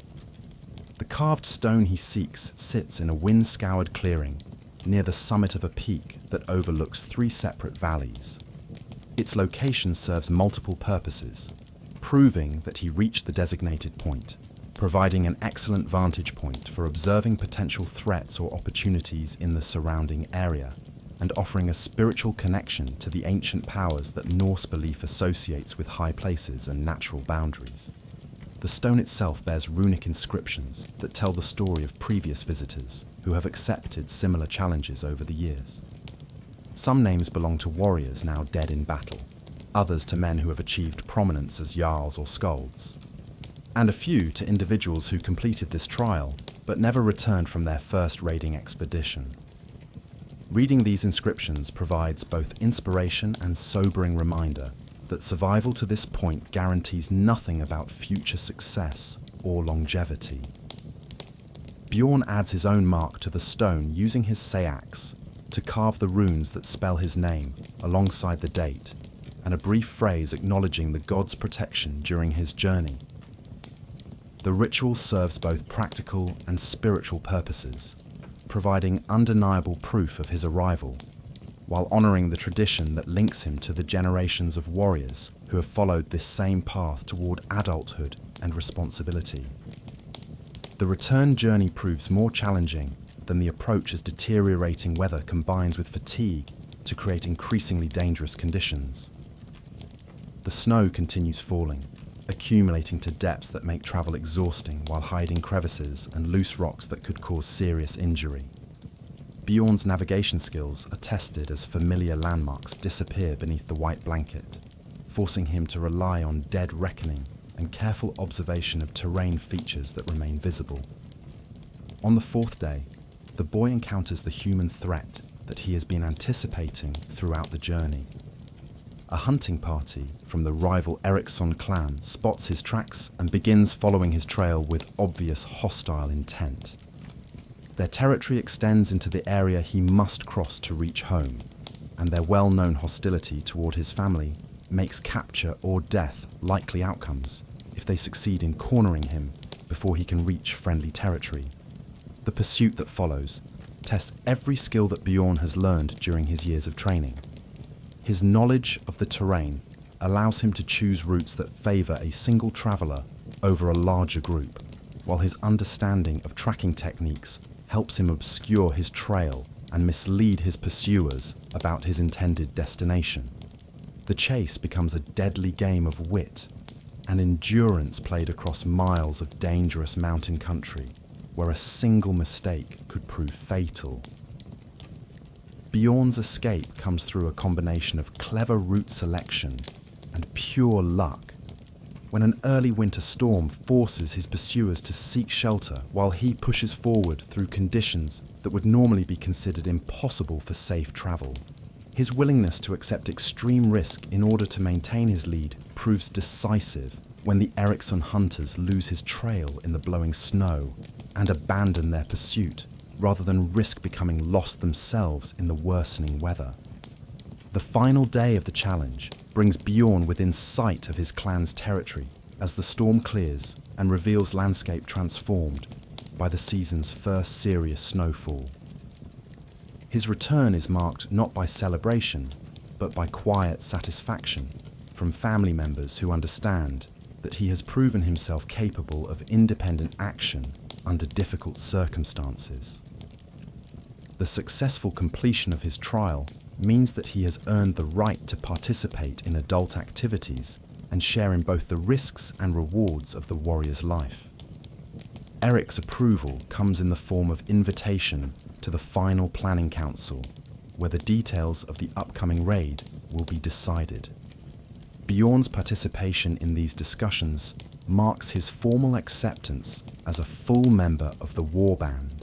The carved stone he seeks sits in a wind-scoured clearing near the summit of a peak that overlooks 3 separate valleys. Its location serves multiple purposes, proving that he reached the designated point, providing an excellent vantage point for observing potential threats or opportunities in the surrounding area, and offering a spiritual connection to the ancient powers that Norse belief associates with high places and natural boundaries. The stone itself bears runic inscriptions that tell the story of previous visitors who have accepted similar challenges over the years. Some names belong to warriors now dead in battle, others to men who have achieved prominence as jarls or skalds. and a few to individuals who completed this trial but never returned from their first raiding expedition. Reading these inscriptions provides both inspiration and sobering reminder that survival to this point guarantees nothing about future success or longevity. Bjorn adds his own mark to the stone using his sax to carve the runes that spell his name alongside the date and a brief phrase acknowledging the god's protection during his journey. The ritual serves both practical and spiritual purposes, providing undeniable proof of his arrival, while honouring the tradition that links him to the generations of warriors who have followed this same path toward adulthood and responsibility. The return journey proves more challenging than the approach as deteriorating weather combines with fatigue to create increasingly dangerous conditions. The snow continues falling, accumulating to depths that make travel exhausting while hiding crevices and loose rocks that could cause serious injury. Bjorn's navigation skills are tested as familiar landmarks disappear beneath the white blanket, forcing him to rely on dead reckoning and careful observation of terrain features that remain visible. On the fourth day, the boy encounters the human threat that he has been anticipating throughout the journey. A hunting party from the rival Eriksson clan spots his tracks and begins following his trail with obvious hostile intent. Their territory extends into the area he must cross to reach home, and their well-known hostility toward his family makes capture or death likely outcomes if they succeed in cornering him before he can reach friendly territory. The pursuit that follows tests every skill that Bjorn has learned during his years of training. His knowledge of the terrain allows him to choose routes that favour a single traveller over a larger group, while his understanding of tracking techniques helps him obscure his trail and mislead his pursuers about his intended destination. The chase becomes a deadly game of wit and endurance played across miles of dangerous mountain country, where a single mistake could prove fatal. Bjorn's escape comes through a combination of clever route selection and pure luck. When an early winter storm forces his pursuers to seek shelter while he pushes forward through conditions that would normally be considered impossible for safe travel. His willingness to accept extreme risk in order to maintain his lead proves decisive when the Eriksson hunters lose his trail in the blowing snow and abandon their pursuit, rather than risk becoming lost themselves in the worsening weather. The final day of the challenge brings Bjorn within sight of his clan's territory as the storm clears and reveals landscape transformed by the season's first serious snowfall. His return is marked not by celebration, but by quiet satisfaction from family members who understand that he has proven himself capable of independent action under difficult circumstances. The successful completion of his trial means that he has earned the right to participate in adult activities and share in both the risks and rewards of the warrior's life. Eric's approval comes in the form of invitation to the final planning council, where the details of the upcoming raid will be decided. Bjorn's participation in these discussions marks his formal acceptance as a full member of the warband,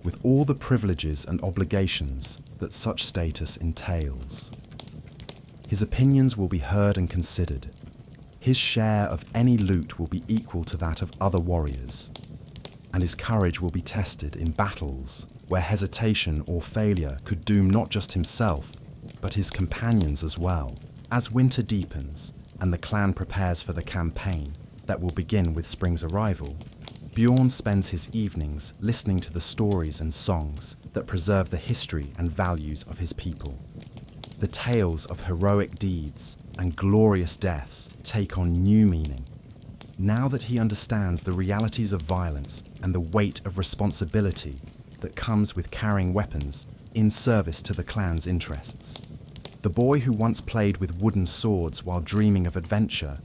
with all the privileges and obligations that such status entails. His opinions will be heard and considered. His share of any loot will be equal to that of other warriors, and his courage will be tested in battles where hesitation or failure could doom not just himself, but his companions as well. As winter deepens and the clan prepares for the campaign that will begin with spring's arrival, Bjorn spends his evenings listening to the stories and songs that preserve the history and values of his people. The tales of heroic deeds and glorious deaths take on new meaning, now that he understands the realities of violence and the weight of responsibility that comes with carrying weapons in service to the clan's interests. The boy who once played with wooden swords while dreaming of adventure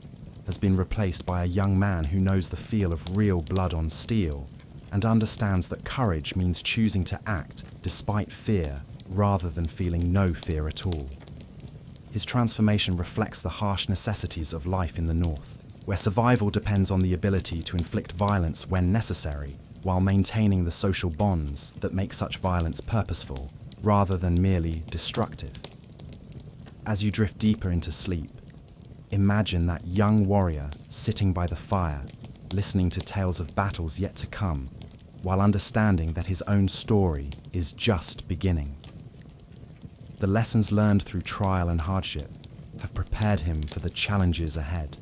has been replaced by a young man who knows the feel of real blood on steel and understands that courage means choosing to act despite fear rather than feeling no fear at all. His transformation reflects the harsh necessities of life in the north, where survival depends on the ability to inflict violence when necessary, while maintaining the social bonds that make such violence purposeful, rather than merely destructive. As you drift deeper into sleep, imagine that young warrior sitting by the fire, listening to tales of battles yet to come, while understanding that his own story is just beginning. The lessons learned through trial and hardship have prepared him for the challenges ahead.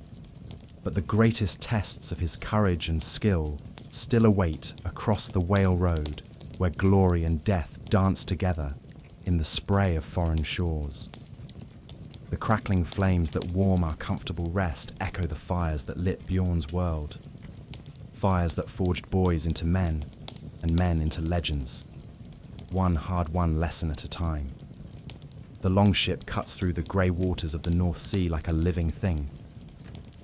But the greatest tests of his courage and skill still await across the Whale Road, where glory and death dance together in the spray of foreign shores. The crackling flames that warm our comfortable rest echo the fires that lit Bjorn's world. Fires that forged boys into men, and men into legends, one hard-won lesson at a time. The longship cuts through the grey waters of the North Sea like a living thing,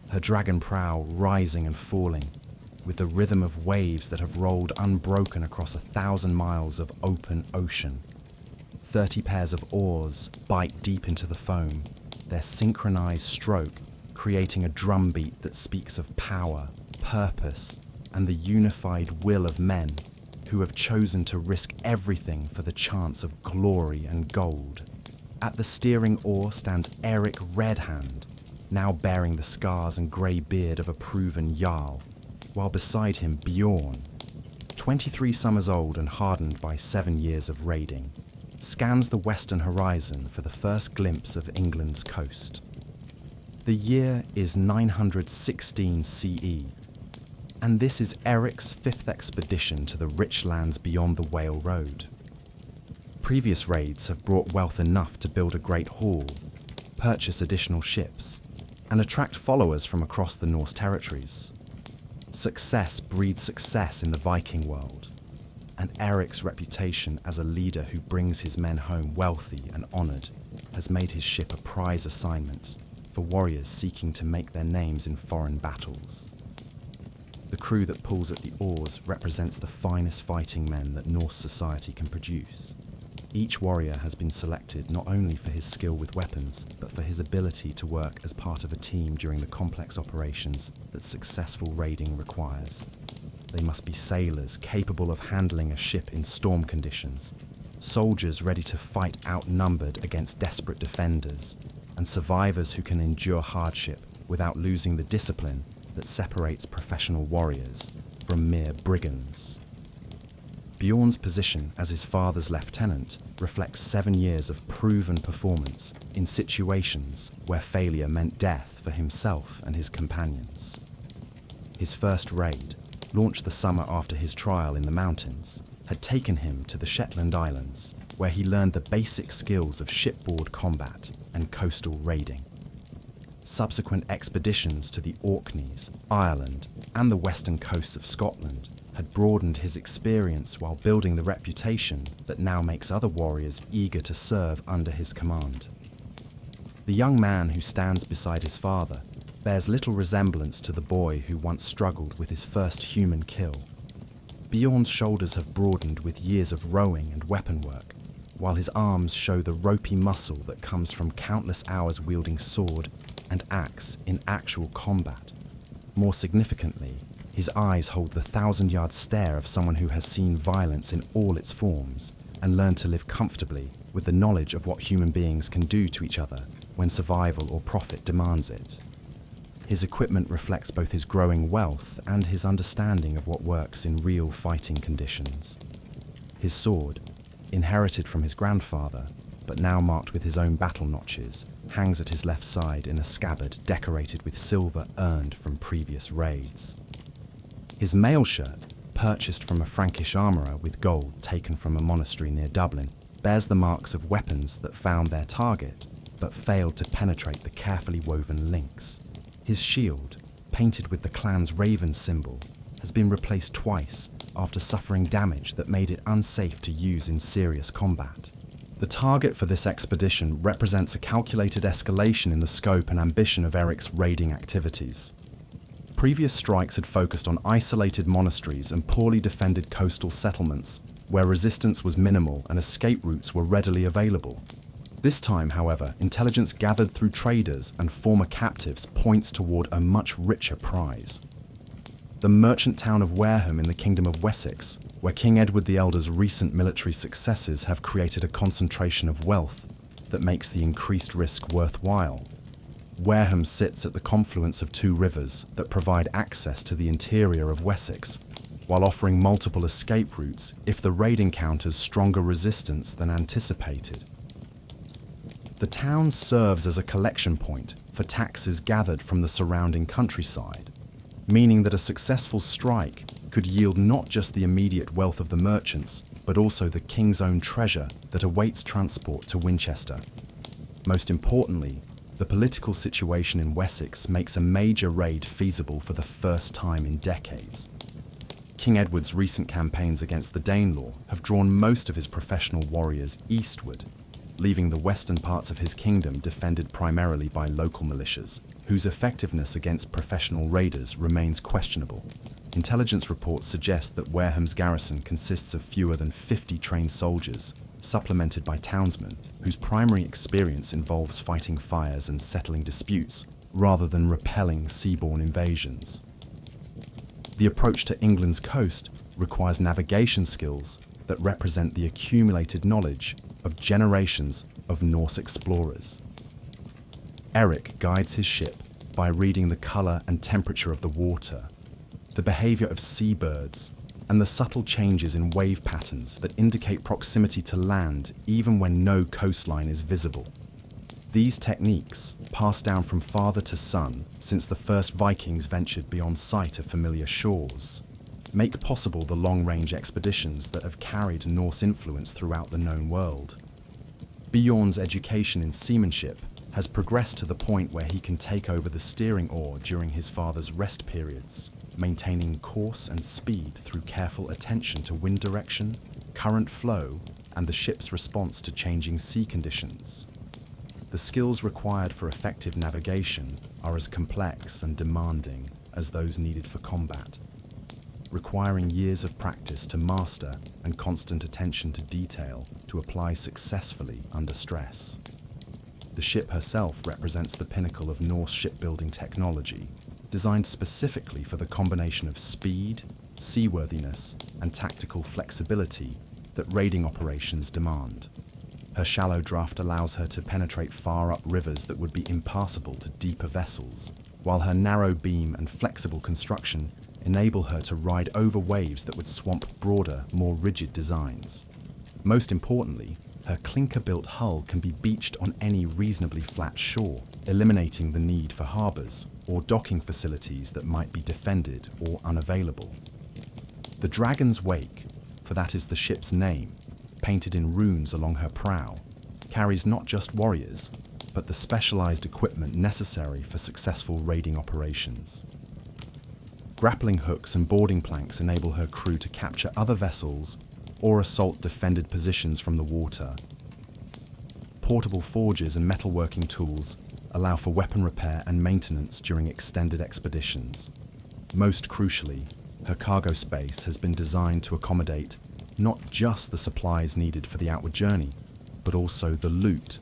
her dragon prow rising and falling, with the rhythm of waves that have rolled unbroken across 1,000 miles of open ocean. 30 pairs of oars bite deep into the foam, their synchronized stroke creating a drumbeat that speaks of power, purpose, and the unified will of men who have chosen to risk everything for the chance of glory and gold. At the steering oar stands Eric Redhand, now bearing the scars and grey beard of a proven Jarl, while beside him Bjorn, 23 summers old and hardened by 7 years of raiding, scans the western horizon for the first glimpse of England's coast. The year is 916 CE, and this is Eric's 5th expedition to the rich lands beyond the Whale Road. Previous raids have brought wealth enough to build a great haul, purchase additional ships, and attract followers from across the Norse territories. Success breeds success in the Viking world, and Eric's reputation as a leader who brings his men home wealthy and honoured has made his ship a prize assignment for warriors seeking to make their names in foreign battles. The crew that pulls at the oars represents the finest fighting men that Norse society can produce. Each warrior has been selected not only for his skill with weapons, but for his ability to work as part of a team during the complex operations that successful raiding requires. They must be sailors capable of handling a ship in storm conditions, soldiers ready to fight outnumbered against desperate defenders, and survivors who can endure hardship without losing the discipline that separates professional warriors from mere brigands. Bjorn's position as his father's lieutenant reflects 7 years of proven performance in situations where failure meant death for himself and his companions. His first raid, launched the summer after his trial in the mountains, had taken him to the Shetland Islands, where he learned the basic skills of shipboard combat and coastal raiding. Subsequent expeditions to the Orkneys, Ireland, and the western coasts of Scotland had broadened his experience while building the reputation that now makes other warriors eager to serve under his command. The young man who stands beside his father bears little resemblance to the boy who once struggled with his first human kill. Bjorn's shoulders have broadened with years of rowing and weapon work, while his arms show the ropey muscle that comes from countless hours wielding sword and axe in actual combat. More significantly, his eyes hold the 1,000-yard stare of someone who has seen violence in all its forms and learned to live comfortably with the knowledge of what human beings can do to each other when survival or profit demands it. His equipment reflects both his growing wealth and his understanding of what works in real fighting conditions. His sword, inherited from his grandfather, but now marked with his own battle notches, hangs at his left side in a scabbard decorated with silver earned from previous raids. His mail shirt, purchased from a Frankish armourer with gold taken from a monastery near Dublin, bears the marks of weapons that found their target, but failed to penetrate the carefully woven links. His shield, painted with the clan's raven symbol, has been replaced twice after suffering damage that made it unsafe to use in serious combat. The target for this expedition represents a calculated escalation in the scope and ambition of Eric's raiding activities. Previous strikes had focused on isolated monasteries and poorly defended coastal settlements, where resistance was minimal and escape routes were readily available. This time, however, intelligence gathered through traders and former captives points toward a much richer prize. The merchant town of Wareham in the Kingdom of Wessex, where King Edward the Elder's recent military successes have created a concentration of wealth that makes the increased risk worthwhile. Wareham sits at the confluence of two rivers that provide access to the interior of Wessex, while offering multiple escape routes if the raid encounters stronger resistance than anticipated. The town serves as a collection point for taxes gathered from the surrounding countryside, meaning that a successful strike could yield not just the immediate wealth of the merchants, but also the king's own treasure that awaits transport to Winchester. Most importantly, the political situation in Wessex makes a major raid feasible for the first time in decades. King Edward's recent campaigns against the Danelaw have drawn most of his professional warriors eastward, leaving the western parts of his kingdom defended primarily by local militias, whose effectiveness against professional raiders remains questionable. Intelligence reports suggest that Wareham's garrison consists of fewer than 50 trained soldiers, supplemented by townsmen whose primary experience involves fighting fires and settling disputes, rather than repelling seaborne invasions. The approach to England's coast requires navigation skills that represent the accumulated knowledge of generations of Norse explorers. Eric guides his ship by reading the colour and temperature of the water, the behaviour of seabirds, and the subtle changes in wave patterns that indicate proximity to land even when no coastline is visible. These techniques, passed down from father to son since the first Vikings ventured beyond sight of familiar shores, make possible the long-range expeditions that have carried Norse influence throughout the known world. Bjorn's education in seamanship has progressed to the point where he can take over the steering oar during his father's rest periods, maintaining course and speed through careful attention to wind direction, current flow, and the ship's response to changing sea conditions. The skills required for effective navigation are as complex and demanding as those needed for combat, requiring years of practice to master and constant attention to detail to apply successfully under stress. The ship herself represents the pinnacle of Norse shipbuilding technology, designed specifically for the combination of speed, seaworthiness, and tactical flexibility that raiding operations demand. Her shallow draft allows her to penetrate far up rivers that would be impassable to deeper vessels, while her narrow beam and flexible construction enable her to ride over waves that would swamp broader, more rigid designs. Most importantly, her clinker-built hull can be beached on any reasonably flat shore, eliminating the need for harbours or docking facilities that might be defended or unavailable. The Dragon's Wake, for that is the ship's name, painted in runes along her prow, carries not just warriors, but the specialised equipment necessary for successful raiding operations. Grappling hooks and boarding planks enable her crew to capture other vessels or assault defended positions from the water. Portable forges and metalworking tools allow for weapon repair and maintenance during extended expeditions. Most crucially, her cargo space has been designed to accommodate not just the supplies needed for the outward journey, but also the loot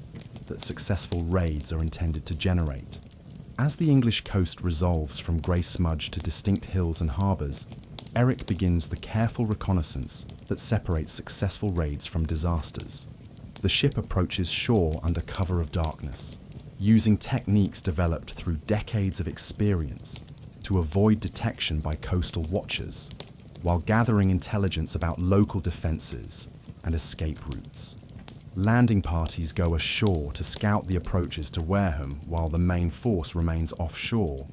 that successful raids are intended to generate. As the English coast resolves from grey smudge to distinct hills and harbours, Eric begins the careful reconnaissance that separates successful raids from disasters. The ship approaches shore under cover of darkness, using techniques developed through decades of experience to avoid detection by coastal watchers, while gathering intelligence about local defences and escape routes. Landing parties go ashore to scout the approaches to Wareham while the main force remains offshore,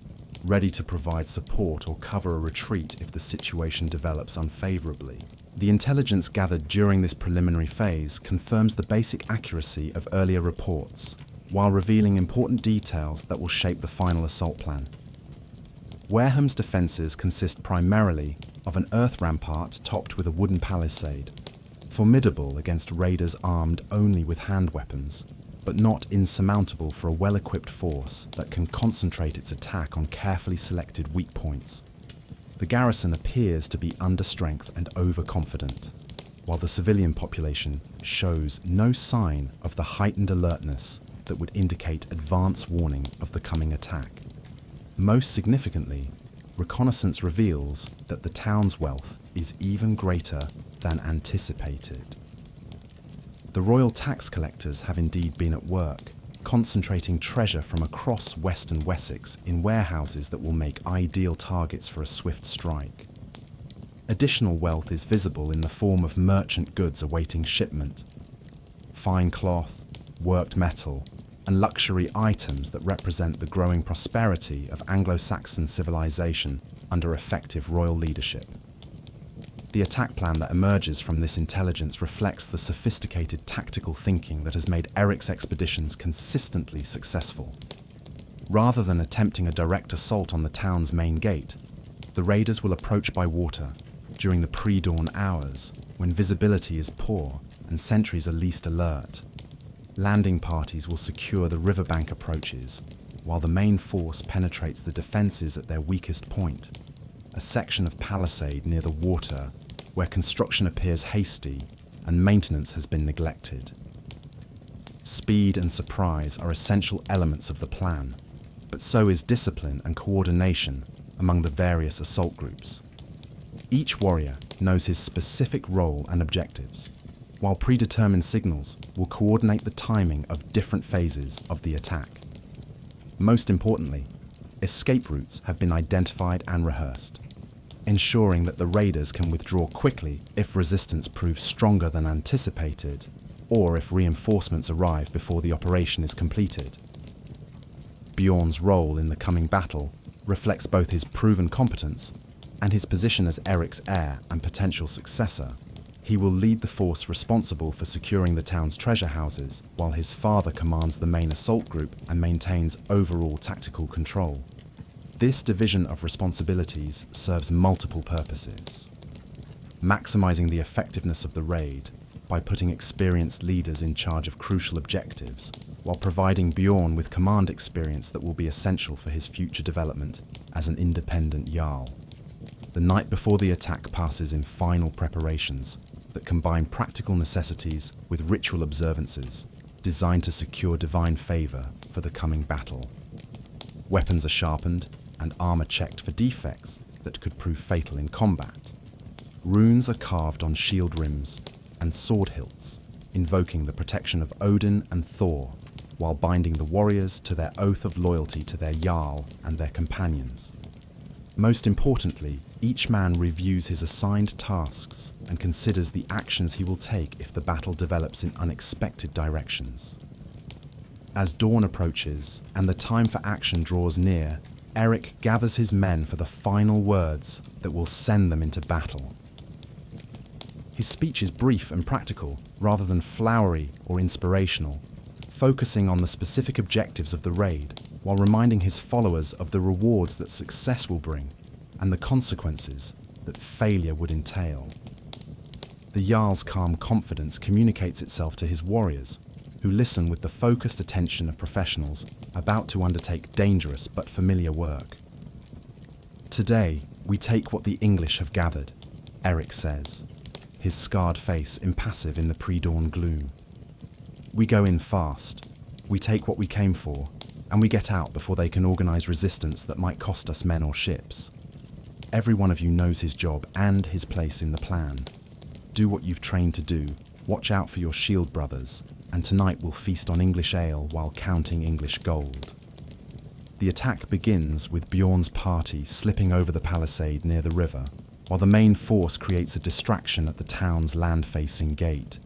ready to provide support or cover a retreat if the situation develops unfavourably. The intelligence gathered during this preliminary phase confirms the basic accuracy of earlier reports, while revealing important details that will shape the final assault plan. Wareham's defences consist primarily of an earth rampart topped with a wooden palisade, formidable against raiders armed only with hand weapons, but not insurmountable for a well-equipped force that can concentrate its attack on carefully selected weak points. The garrison appears to be under strength and overconfident. while the civilian population shows no sign of the heightened alertness that would indicate advance warning of the coming attack. Most significantly, reconnaissance reveals that the town's wealth is even greater than anticipated. The royal tax collectors have indeed been at work, concentrating treasure from across western Wessex in warehouses that will make ideal targets for a swift strike. Additional wealth is visible in the form of merchant goods awaiting shipment. Fine cloth, worked metal, and luxury items that represent the growing prosperity of Anglo-Saxon civilization under effective royal leadership. The attack plan that emerges from this intelligence reflects the sophisticated tactical thinking that has made Eric's expeditions consistently successful. Rather than attempting a direct assault on the town's main gate, the raiders will approach by water during the pre-dawn hours when visibility is poor and sentries are least alert. Landing parties will secure the riverbank approaches while the main force penetrates the defences at their weakest point, a section of palisade near the water where construction appears hasty and maintenance has been neglected. Speed and surprise are essential elements of the plan, but so is discipline and coordination among the various assault groups. Each warrior knows his specific role and objectives, while predetermined signals will coordinate the timing of different phases of the attack. Most importantly, escape routes have been identified and rehearsed, ensuring that the raiders can withdraw quickly if resistance proves stronger than anticipated, or if reinforcements arrive before the operation is completed. Bjorn's role in the coming battle reflects both his proven competence and his position as Eric's heir and potential successor. He will lead the force responsible for securing the town's treasure houses, while his father commands the main assault group and maintains overall tactical control. This division of responsibilities serves multiple purposes: maximizing the effectiveness of the raid by putting experienced leaders in charge of crucial objectives, while providing Bjorn with command experience that will be essential for his future development as an independent Jarl. The night before the attack passes in final preparations that combine practical necessities with ritual observances designed to secure divine favor for the coming battle. Weapons are sharpened and armor checked for defects that could prove fatal in combat. Runes are carved on shield rims and sword hilts, invoking the protection of Odin and Thor, while binding the warriors to their oath of loyalty to their Jarl and their companions. Most importantly, each man reviews his assigned tasks and considers the actions he will take if the battle develops in unexpected directions. As dawn approaches and the time for action draws near, Eric gathers his men for the final words that will send them into battle. His speech is brief and practical, rather than flowery or inspirational, focusing on the specific objectives of the raid, while reminding his followers of the rewards that success will bring and the consequences that failure would entail. The Jarl's calm confidence communicates itself to his warriors, who listen with the focused attention of professionals about to undertake dangerous but familiar work. Today, we take what the English have gathered, Eric says, his scarred face impassive in the pre-dawn gloom. We go in fast, we take what we came for, and we get out before they can organize resistance that might cost us men or ships. Every one of you knows his job and his place in the plan. Do what you've trained to do, watch out for your shield brothers, and tonight we'll feast on English ale while counting English gold. The attack begins with Bjorn's party slipping over the palisade near the river, while the main force creates a distraction at the town's land-facing gate.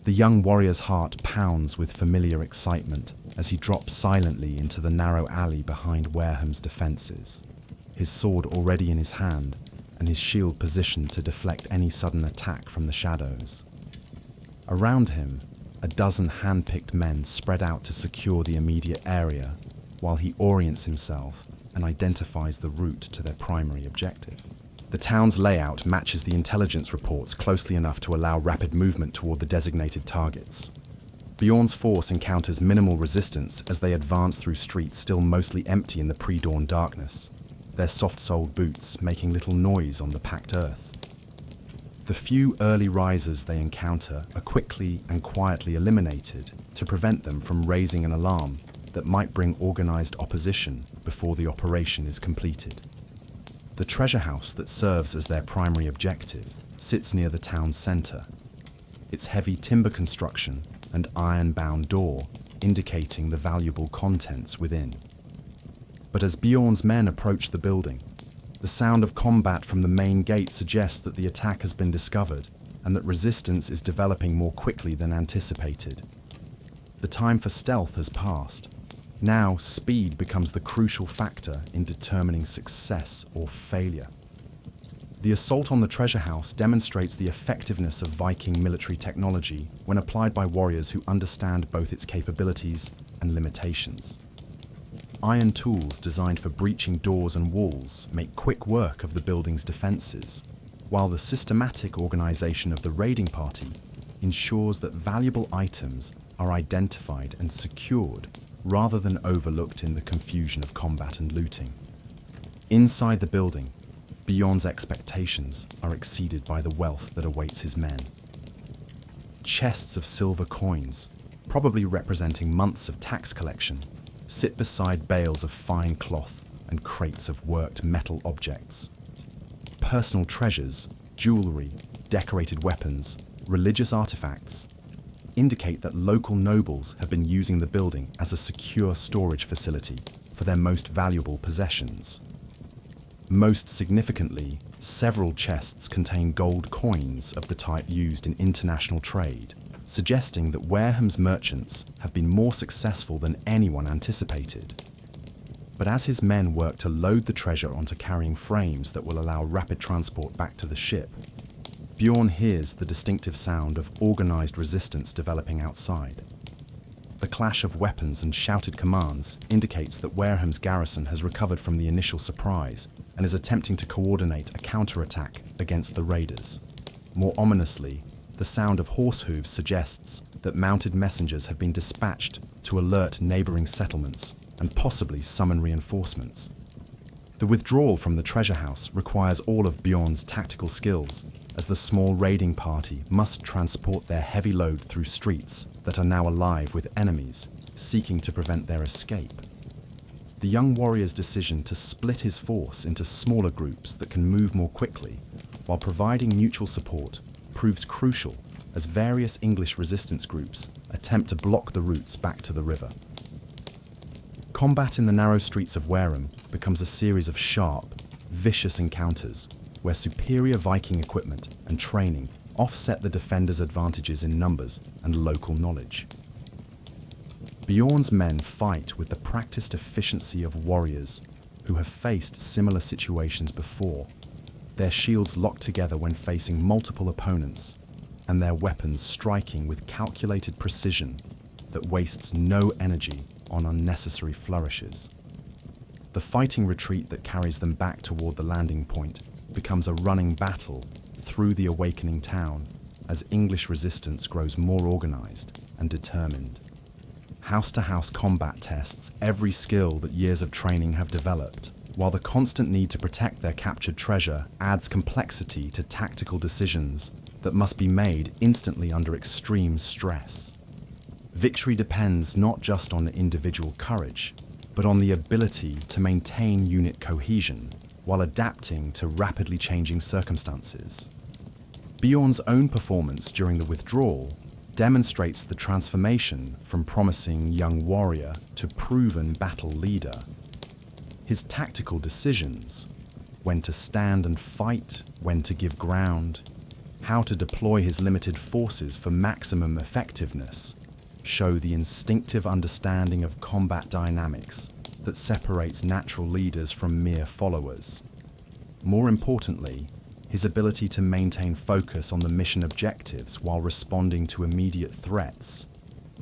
The young warrior's heart pounds with familiar excitement as he drops silently into the narrow alley behind Wareham's defences, his sword already in his hand and his shield positioned to deflect any sudden attack from the shadows. Around him, a dozen hand-picked men spread out to secure the immediate area, while he orients himself and identifies the route to their primary objective. The town's layout matches the intelligence reports closely enough to allow rapid movement toward the designated targets. Bjorn's force encounters minimal resistance as they advance through streets still mostly empty in the pre-dawn darkness, their soft-soled boots making little noise on the packed earth. The few early risers they encounter are quickly and quietly eliminated to prevent them from raising an alarm that might bring organized opposition before the operation is completed. The treasure house that serves as their primary objective sits near the town's center, its heavy timber construction and ironbound door indicating the valuable contents within. But as Bjorn's men approach the building, the sound of combat from the main gate suggests that the attack has been discovered and that resistance is developing more quickly than anticipated. The time for stealth has passed. Now, speed becomes the crucial factor in determining success or failure. The assault on the treasure house demonstrates the effectiveness of Viking military technology when applied by warriors who understand both its capabilities and limitations. Iron tools designed for breaching doors and walls make quick work of the building's defenses, while the systematic organization of the raiding party ensures that valuable items are identified and secured rather than overlooked in the confusion of combat and looting. Inside the building, Bjorn's expectations are exceeded by the wealth that awaits his men. Chests of silver coins, probably representing months of tax collection, sit beside bales of fine cloth and crates of worked metal objects. Personal treasures, jewelry, decorated weapons, religious artifacts indicate that local nobles have been using the building as a secure storage facility for their most valuable possessions. Most significantly, several chests contain gold coins of the type used in international trade, suggesting that Wareham's merchants have been more successful than anyone anticipated. But as his men work to load the treasure onto carrying frames that will allow rapid transport back to the ship, Bjorn hears the distinctive sound of organized resistance developing outside. The clash of weapons and shouted commands indicates that Wareham's garrison has recovered from the initial surprise and is attempting to coordinate a counterattack against the raiders. More ominously, the sound of horse hooves suggests that mounted messengers have been dispatched to alert neighboring settlements and possibly summon reinforcements. The withdrawal from the treasure house requires all of Bjorn's tactical skills, as the small raiding party must transport their heavy load through streets that are now alive with enemies seeking to prevent their escape. The young warrior's decision to split his force into smaller groups that can move more quickly while providing mutual support proves crucial as various English resistance groups attempt to block the routes back to the river. Combat in the narrow streets of Wareham becomes a series of sharp, vicious encounters where superior Viking equipment and training offset the defenders' advantages in numbers and local knowledge. Bjorn's men fight with the practiced efficiency of warriors who have faced similar situations before, their shields locked together when facing multiple opponents, and their weapons striking with calculated precision that wastes no energy on unnecessary flourishes. The fighting retreat that carries them back toward the landing point becomes a running battle through the awakening town as English resistance grows more organized and determined. House-to-house combat tests every skill that years of training have developed, while the constant need to protect their captured treasure adds complexity to tactical decisions that must be made instantly under extreme stress. Victory depends not just on individual courage, but on the ability to maintain unit cohesion while adapting to rapidly changing circumstances. Bjorn's own performance during the withdrawal demonstrates the transformation from promising young warrior to proven battle leader. His tactical decisions, when to stand and fight, when to give ground, how to deploy his limited forces for maximum effectiveness, show the instinctive understanding of combat dynamics that separates natural leaders from mere followers. More importantly, his ability to maintain focus on the mission objectives while responding to immediate threats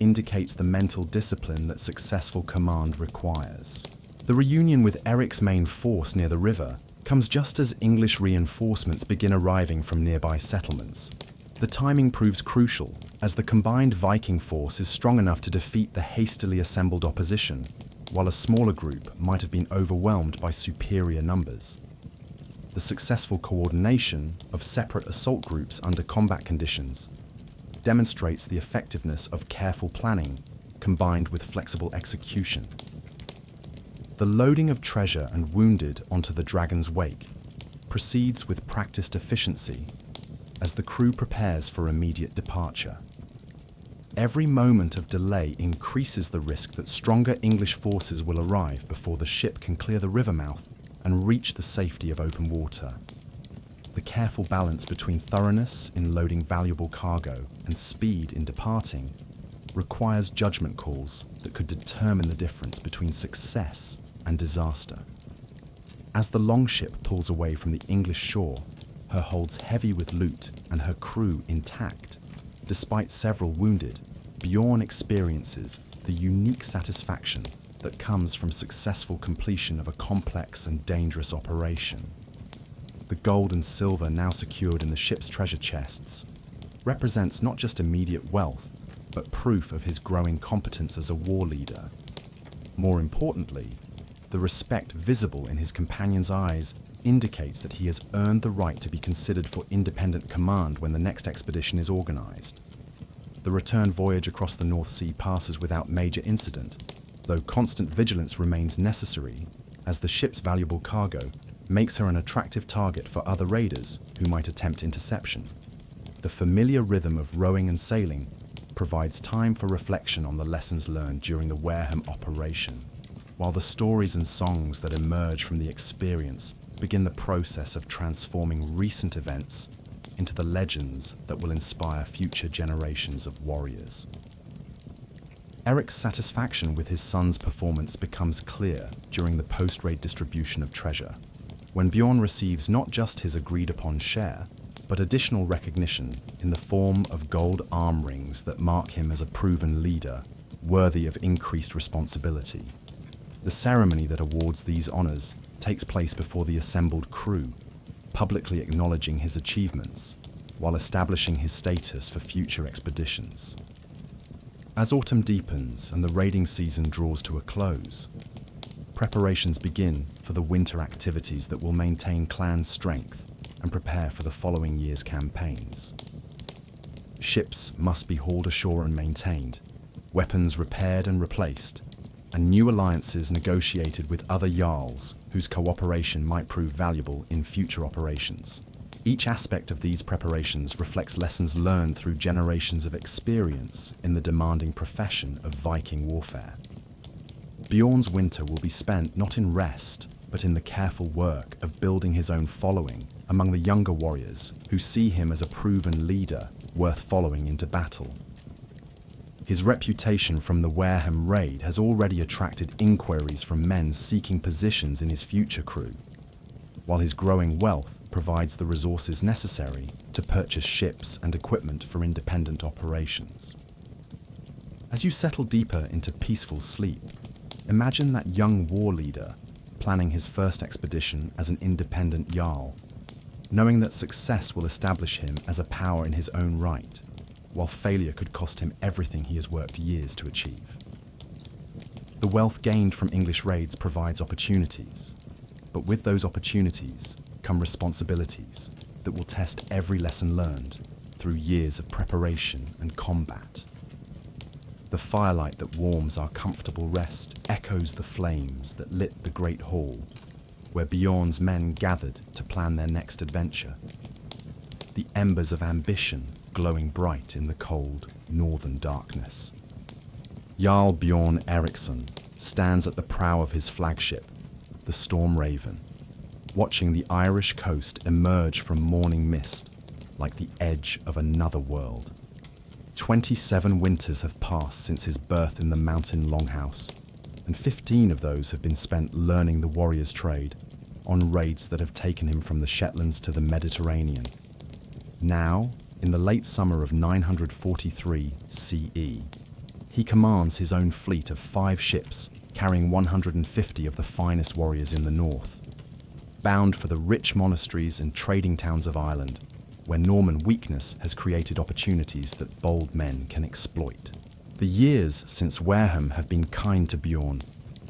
indicates the mental discipline that successful command requires. The reunion with Eric's main force near the river comes just as English reinforcements begin arriving from nearby settlements. The timing proves crucial, as the combined Viking force is strong enough to defeat the hastily assembled opposition, while a smaller group might have been overwhelmed by superior numbers. The successful coordination of separate assault groups under combat conditions demonstrates the effectiveness of careful planning combined with flexible execution. The loading of treasure and wounded onto the dragon's wake proceeds with practiced efficiency as the crew prepares for immediate departure. Every moment of delay increases the risk that stronger English forces will arrive before the ship can clear the river mouth and reach the safety of open water. The careful balance between thoroughness in loading valuable cargo and speed in departing requires judgment calls that could determine the difference between success and disaster. As the longship pulls away from the English shore, her holds heavy with loot and her crew intact, despite several wounded, Bjorn experiences the unique satisfaction that comes from successful completion of a complex and dangerous operation. The gold and silver now secured in the ship's treasure chests represents not just immediate wealth, but proof of his growing competence as a war leader. More importantly, the respect visible in his companion's eyes indicates that he has earned the right to be considered for independent command when the next expedition is organized. The return voyage across the North Sea passes without major incident, though constant vigilance remains necessary as the ship's valuable cargo makes her an attractive target for other raiders who might attempt interception. The familiar rhythm of rowing and sailing provides time for reflection on the lessons learned during the Wareham operation, while the stories and songs that emerge from the experience begin the process of transforming recent events into the legends that will inspire future generations of warriors. Eric's satisfaction with his son's performance becomes clear during the post-raid distribution of treasure, when Bjorn receives not just his agreed-upon share, but additional recognition in the form of gold arm rings that mark him as a proven leader, worthy of increased responsibility. The ceremony that awards these honors takes place before the assembled crew, publicly acknowledging his achievements, while establishing his status for future expeditions. As autumn deepens and the raiding season draws to a close, preparations begin for the winter activities that will maintain clan strength and prepare for the following year's campaigns. Ships must be hauled ashore and maintained, weapons repaired and replaced, and new alliances negotiated with other jarls whose cooperation might prove valuable in future operations. Each aspect of these preparations reflects lessons learned through generations of experience in the demanding profession of Viking warfare. Bjorn's winter will be spent not in rest, but in the careful work of building his own following among the younger warriors who see him as a proven leader worth following into battle. His reputation from the Wareham raid has already attracted inquiries from men seeking positions in his future crew, while his growing wealth provides the resources necessary to purchase ships and equipment for independent operations. As you settle deeper into peaceful sleep, imagine that young war leader planning his first expedition as an independent jarl, knowing that success will establish him as a power in his own right, while failure could cost him everything he has worked years to achieve. The wealth gained from English raids provides opportunities, but with those opportunities come responsibilities that will test every lesson learned through years of preparation and combat. The firelight that warms our comfortable rest echoes the flames that lit the great hall, where Bjorn's men gathered to plan their next adventure. The embers of ambition glowing bright in the cold, northern darkness. Jarl Bjorn Eriksson stands at the prow of his flagship, the Storm Raven, watching the Irish coast emerge from morning mist like the edge of another world. 27 winters have passed since his birth in the mountain longhouse, and 15 of those have been spent learning the warrior's trade on raids that have taken him from the Shetlands to the Mediterranean. Now, in the late summer of 943 CE, he commands his own fleet of 5 ships carrying 150 of the finest warriors in the north, bound for the rich monasteries and trading towns of Ireland, where Norman weakness has created opportunities that bold men can exploit. The years since Wareham have been kind to Bjorn,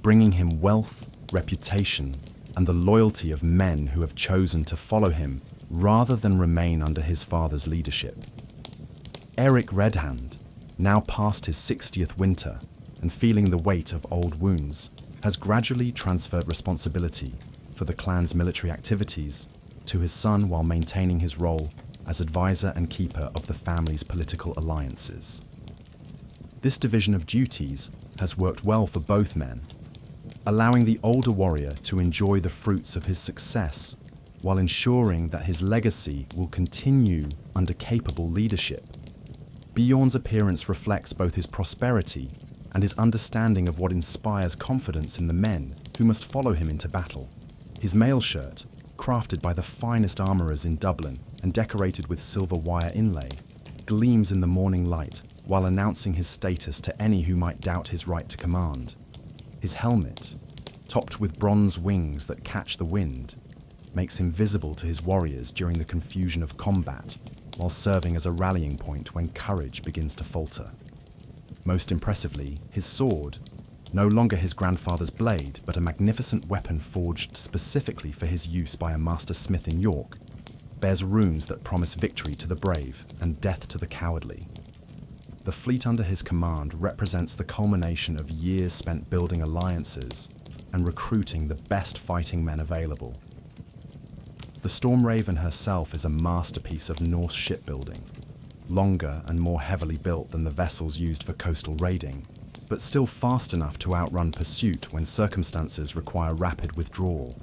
bringing him wealth, reputation, and the loyalty of men who have chosen to follow him rather than remain under his father's leadership. Eric Redhand, now past his 60th winter and feeling the weight of old wounds, has gradually transferred responsibility for the clan's military activities to his son while maintaining his role as advisor and keeper of the family's political alliances. This division of duties has worked well for both men, allowing the older warrior to enjoy the fruits of his success while ensuring that his legacy will continue under capable leadership. Bjorn's appearance reflects both his prosperity and his understanding of what inspires confidence in the men who must follow him into battle. His mail shirt, crafted by the finest armourers in Dublin and decorated with silver wire inlay, gleams in the morning light while announcing his status to any who might doubt his right to command. His helmet, topped with bronze wings that catch the wind, makes him visible to his warriors during the confusion of combat, while serving as a rallying point when courage begins to falter. Most impressively, his sword, no longer his grandfather's blade, but a magnificent weapon forged specifically for his use by a master smith in York, bears runes that promise victory to the brave and death to the cowardly. The fleet under his command represents the culmination of years spent building alliances and recruiting the best fighting men available. The Storm Raven herself is a masterpiece of Norse shipbuilding, longer and more heavily built than the vessels used for coastal raiding, but still fast enough to outrun pursuit when circumstances require rapid withdrawal.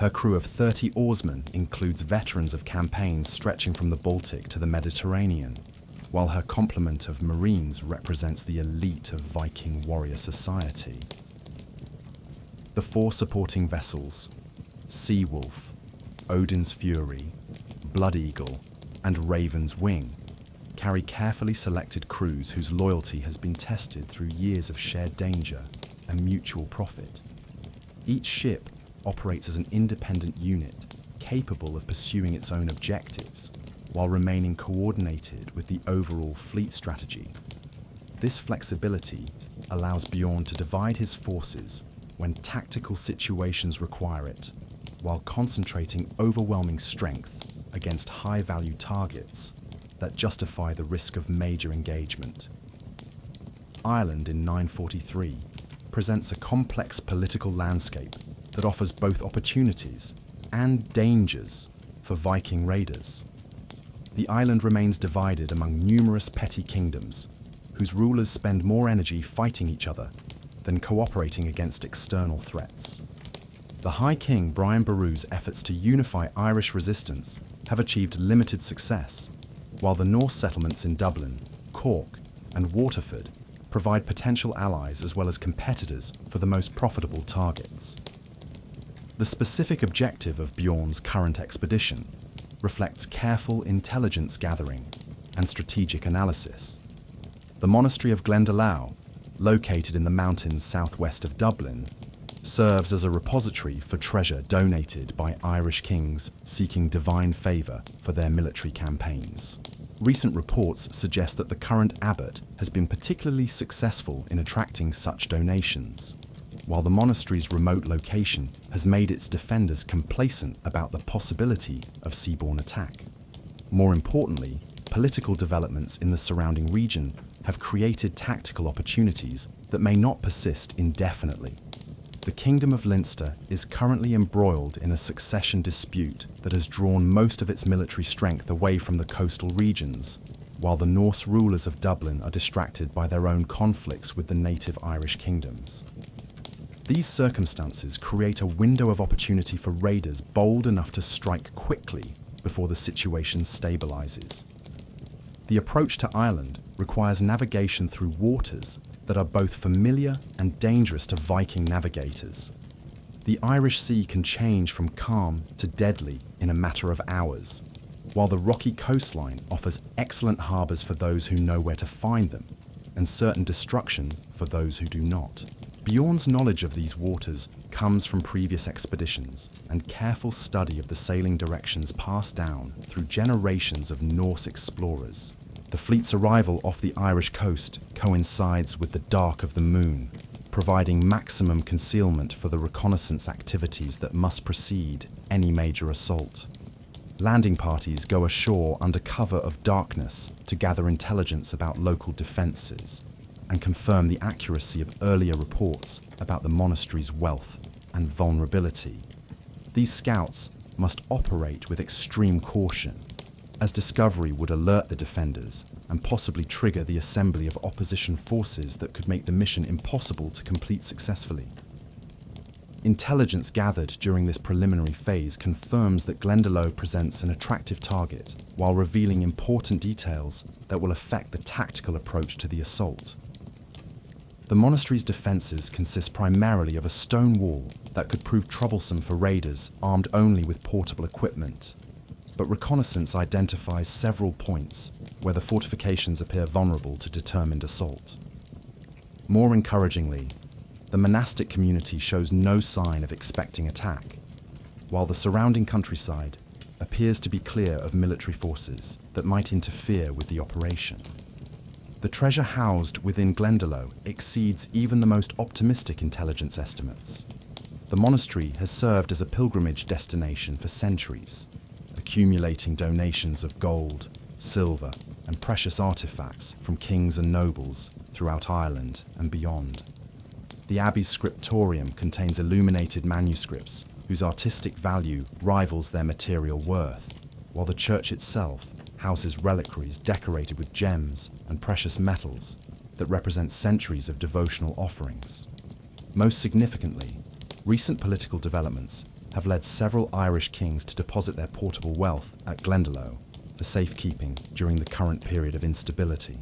Her crew of 30 oarsmen includes veterans of campaigns stretching from the Baltic to the Mediterranean, while her complement of Marines represents the elite of Viking warrior society. The 4 supporting vessels, Sea Wolf, Odin's Fury, Blood Eagle, and Raven's Wing, carry carefully selected crews whose loyalty has been tested through years of shared danger and mutual profit. Each ship operates as an independent unit, capable of pursuing its own objectives, while remaining coordinated with the overall fleet strategy. This flexibility allows Bjorn to divide his forces when tactical situations require it, while concentrating overwhelming strength against high-value targets that justify the risk of major engagement. Ireland in 943 presents a complex political landscape that offers both opportunities and dangers for Viking raiders. The island remains divided among numerous petty kingdoms, whose rulers spend more energy fighting each other than cooperating against external threats. The High King Brian Boru's efforts to unify Irish resistance have achieved limited success, while the Norse settlements in Dublin, Cork, and Waterford provide potential allies as well as competitors for the most profitable targets. The specific objective of Bjorn's current expedition reflects careful intelligence gathering and strategic analysis. The monastery of Glendalough, located in the mountains southwest of Dublin, serves as a repository for treasure donated by Irish kings seeking divine favour for their military campaigns. Recent reports suggest that the current abbot has been particularly successful in attracting such donations, while the monastery's remote location has made its defenders complacent about the possibility of seaborne attack. More importantly, political developments in the surrounding region have created tactical opportunities that may not persist indefinitely. The Kingdom of Leinster is currently embroiled in a succession dispute that has drawn most of its military strength away from the coastal regions, while the Norse rulers of Dublin are distracted by their own conflicts with the native Irish kingdoms. These circumstances create a window of opportunity for raiders bold enough to strike quickly before the situation stabilizes. The approach to Ireland requires navigation through waters that are both familiar and dangerous to Viking navigators. The Irish Sea can change from calm to deadly in a matter of hours, while the rocky coastline offers excellent harbours for those who know where to find them, and certain destruction for those who do not. Bjorn's knowledge of these waters comes from previous expeditions and careful study of the sailing directions passed down through generations of Norse explorers. The fleet's arrival off the Irish coast coincides with the dark of the moon, providing maximum concealment for the reconnaissance activities that must precede any major assault. Landing parties go ashore under cover of darkness to gather intelligence about local defences and confirm the accuracy of earlier reports about the monastery's wealth and vulnerability. These scouts must operate with extreme caution, as discovery would alert the defenders and possibly trigger the assembly of opposition forces that could make the mission impossible to complete successfully. Intelligence gathered during this preliminary phase confirms that Glendalough presents an attractive target while revealing important details that will affect the tactical approach to the assault. The monastery's defences consist primarily of a stone wall that could prove troublesome for raiders armed only with portable equipment, but reconnaissance identifies several points where the fortifications appear vulnerable to determined assault. More encouragingly, the monastic community shows no sign of expecting attack, while the surrounding countryside appears to be clear of military forces that might interfere with the operation. The treasure housed within Glendalough exceeds even the most optimistic intelligence estimates. The monastery has served as a pilgrimage destination for centuries, accumulating donations of gold, silver, and precious artifacts from kings and nobles throughout Ireland and beyond. The abbey's scriptorium contains illuminated manuscripts whose artistic value rivals their material worth, while the church itself houses reliquaries decorated with gems and precious metals that represent centuries of devotional offerings. Most significantly, recent political developments have led several Irish kings to deposit their portable wealth at Glendalough for safekeeping during the current period of instability.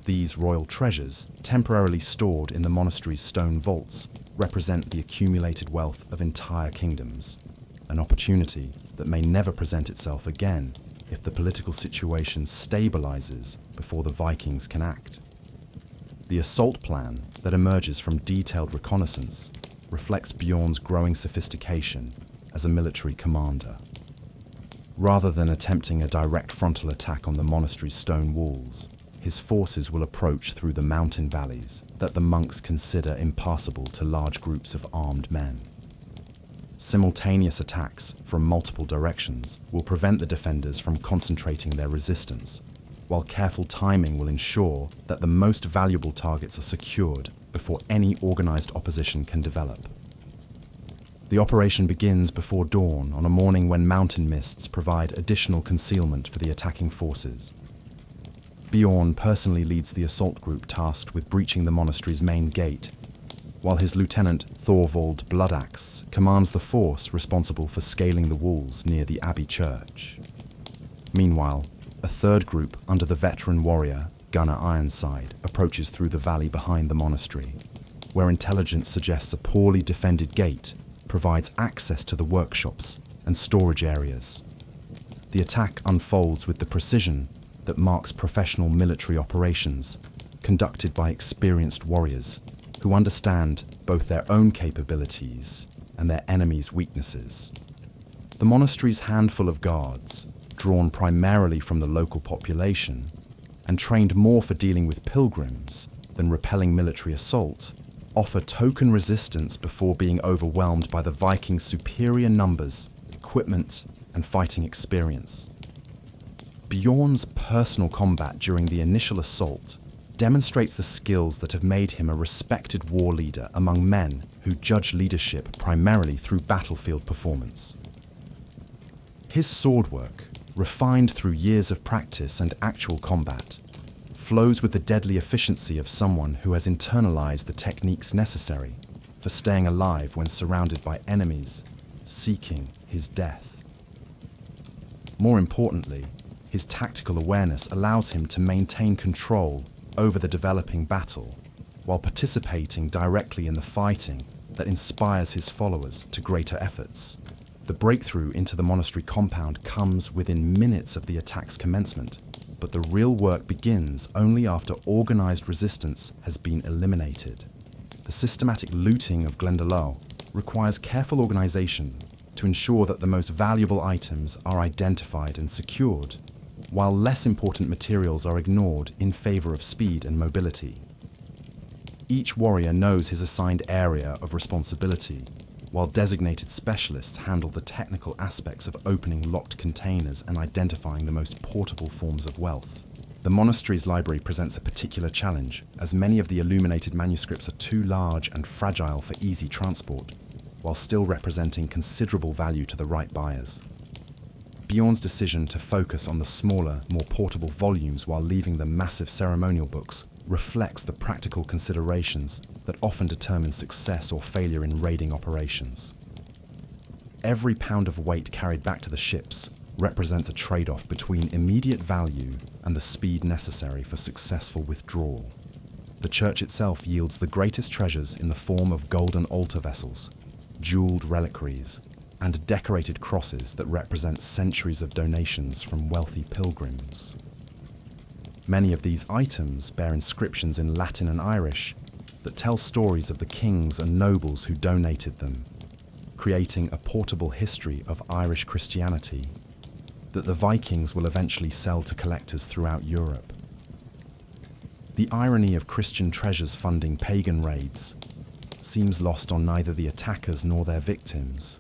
These royal treasures, temporarily stored in the monastery's stone vaults, represent the accumulated wealth of entire kingdoms, an opportunity that may never present itself again if the political situation stabilizes before the Vikings can act. The assault plan that emerges from detailed reconnaissance reflects Bjorn's growing sophistication as a military commander. Rather than attempting a direct frontal attack on the monastery's stone walls, his forces will approach through the mountain valleys that the monks consider impassable to large groups of armed men. Simultaneous attacks from multiple directions will prevent the defenders from concentrating their resistance, while careful timing will ensure that the most valuable targets are secured before any organized opposition can develop. The operation begins before dawn on a morning when mountain mists provide additional concealment for the attacking forces. Bjorn personally leads the assault group tasked with breaching the monastery's main gate, while his lieutenant Thorvald Bloodaxe commands the force responsible for scaling the walls near the abbey church. Meanwhile, a third group under the veteran warrior Gunnar Ironside approaches through the valley behind the monastery, where intelligence suggests a poorly defended gate provides access to the workshops and storage areas. The attack unfolds with the precision that marks professional military operations conducted by experienced warriors who understand both their own capabilities and their enemy's weaknesses. The monastery's handful of guards, drawn primarily from the local population and trained more for dealing with pilgrims than repelling military assault, offer token resistance before being overwhelmed by the Vikings' superior numbers, equipment, and fighting experience. Bjorn's personal combat during the initial assault demonstrates the skills that have made him a respected war leader among men who judge leadership primarily through battlefield performance. His sword work, refined through years of practice and actual combat, flows with the deadly efficiency of someone who has internalized the techniques necessary for staying alive when surrounded by enemies seeking his death. More importantly, his tactical awareness allows him to maintain control over the developing battle while participating directly in the fighting that inspires his followers to greater efforts. The breakthrough into the monastery compound comes within minutes of the attack's commencement, but the real work begins only after organized resistance has been eliminated. The systematic looting of Glendalough requires careful organization to ensure that the most valuable items are identified and secured, while less important materials are ignored in favor of speed and mobility. Each warrior knows his assigned area of responsibility, while designated specialists handle the technical aspects of opening locked containers and identifying the most portable forms of wealth. The monastery's library presents a particular challenge, as many of the illuminated manuscripts are too large and fragile for easy transport, while still representing considerable value to the right buyers. Bjorn's decision to focus on the smaller, more portable volumes while leaving the massive ceremonial books reflects the practical considerations that often determine success or failure in raiding operations. Every pound of weight carried back to the ships represents a trade-off between immediate value and the speed necessary for successful withdrawal. The church itself yields the greatest treasures in the form of golden altar vessels, jeweled reliquaries, and decorated crosses that represent centuries of donations from wealthy pilgrims. Many of these items bear inscriptions in Latin and Irish that tell stories of the kings and nobles who donated them, creating a portable history of Irish Christianity that the Vikings will eventually sell to collectors throughout Europe. The irony of Christian treasures funding pagan raids seems lost on neither the attackers nor their victims,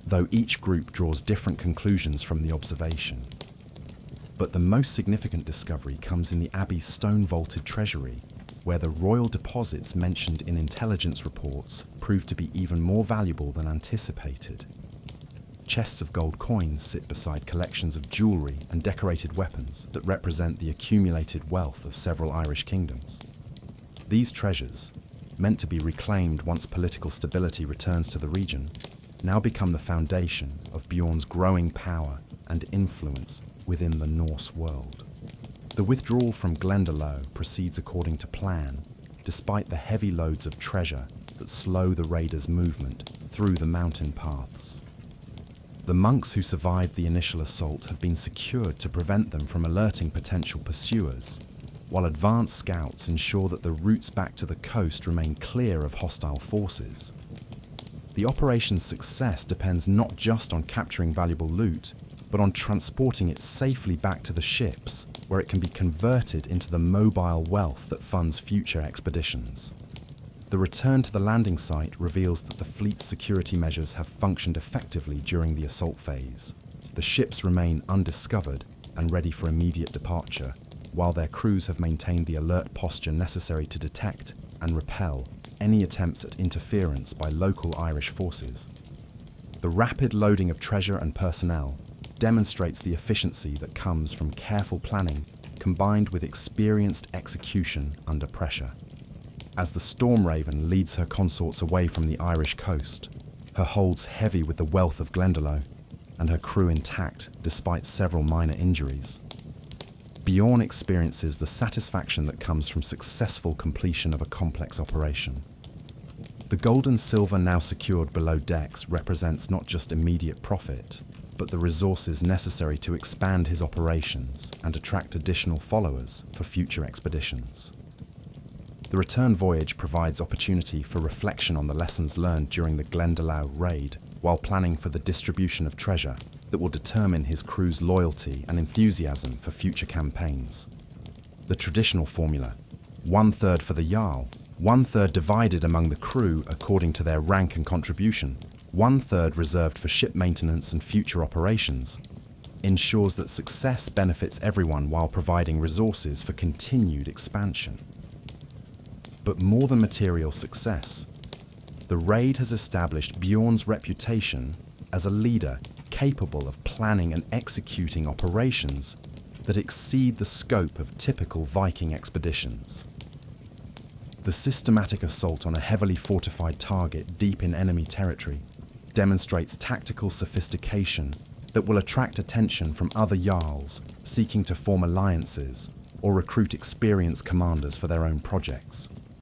though each group draws different conclusions from the observation. But the most significant discovery comes in the Abbey's stone-vaulted treasury, where the royal deposits mentioned in intelligence reports prove to be even more valuable than anticipated. Chests of gold coins sit beside collections of jewellery and decorated weapons that represent the accumulated wealth of several Irish kingdoms. These treasures, meant to be reclaimed once political stability returns to the region, now become the foundation of Bjorn's growing power and influence within the Norse world. The withdrawal from Glendalough proceeds according to plan, despite the heavy loads of treasure that slow the raiders' movement through the mountain paths. The monks who survived the initial assault have been secured to prevent them from alerting potential pursuers, while advanced scouts ensure that the routes back to the coast remain clear of hostile forces. The operation's success depends not just on capturing valuable loot, but on transporting it safely back to the ships, where it can be converted into the mobile wealth that funds future expeditions. The return to the landing site reveals that the fleet's security measures have functioned effectively during the assault phase. The ships remain undiscovered and ready for immediate departure, while their crews have maintained the alert posture necessary to detect and repel any attempts at interference by local Irish forces. The rapid loading of treasure and personnel demonstrates the efficiency that comes from careful planning combined with experienced execution under pressure. As the Storm Raven leads her consorts away from the Irish coast, her holds heavy with the wealth of Glendalough, and her crew intact despite several minor injuries, Bjorn experiences the satisfaction that comes from successful completion of a complex operation. The gold and silver now secured below decks represents not just immediate profit, but the resources necessary to expand his operations and attract additional followers for future expeditions. The return voyage provides opportunity for reflection on the lessons learned during the Glendalough raid, while planning for the distribution of treasure that will determine his crew's loyalty and enthusiasm for future campaigns. The traditional formula, 1/3 for the Jarl, 1/3 divided among the crew according to their rank and contribution, 1/3 reserved for ship maintenance and future operations, ensures that success benefits everyone while providing resources for continued expansion. But more than material success, the raid has established Bjorn's reputation as a leader capable of planning and executing operations that exceed the scope of typical Viking expeditions. The systematic assault on a heavily fortified target deep in enemy territory demonstrates tactical sophistication that will attract attention from other Jarls seeking to form alliances or recruit experienced commanders for their own projects.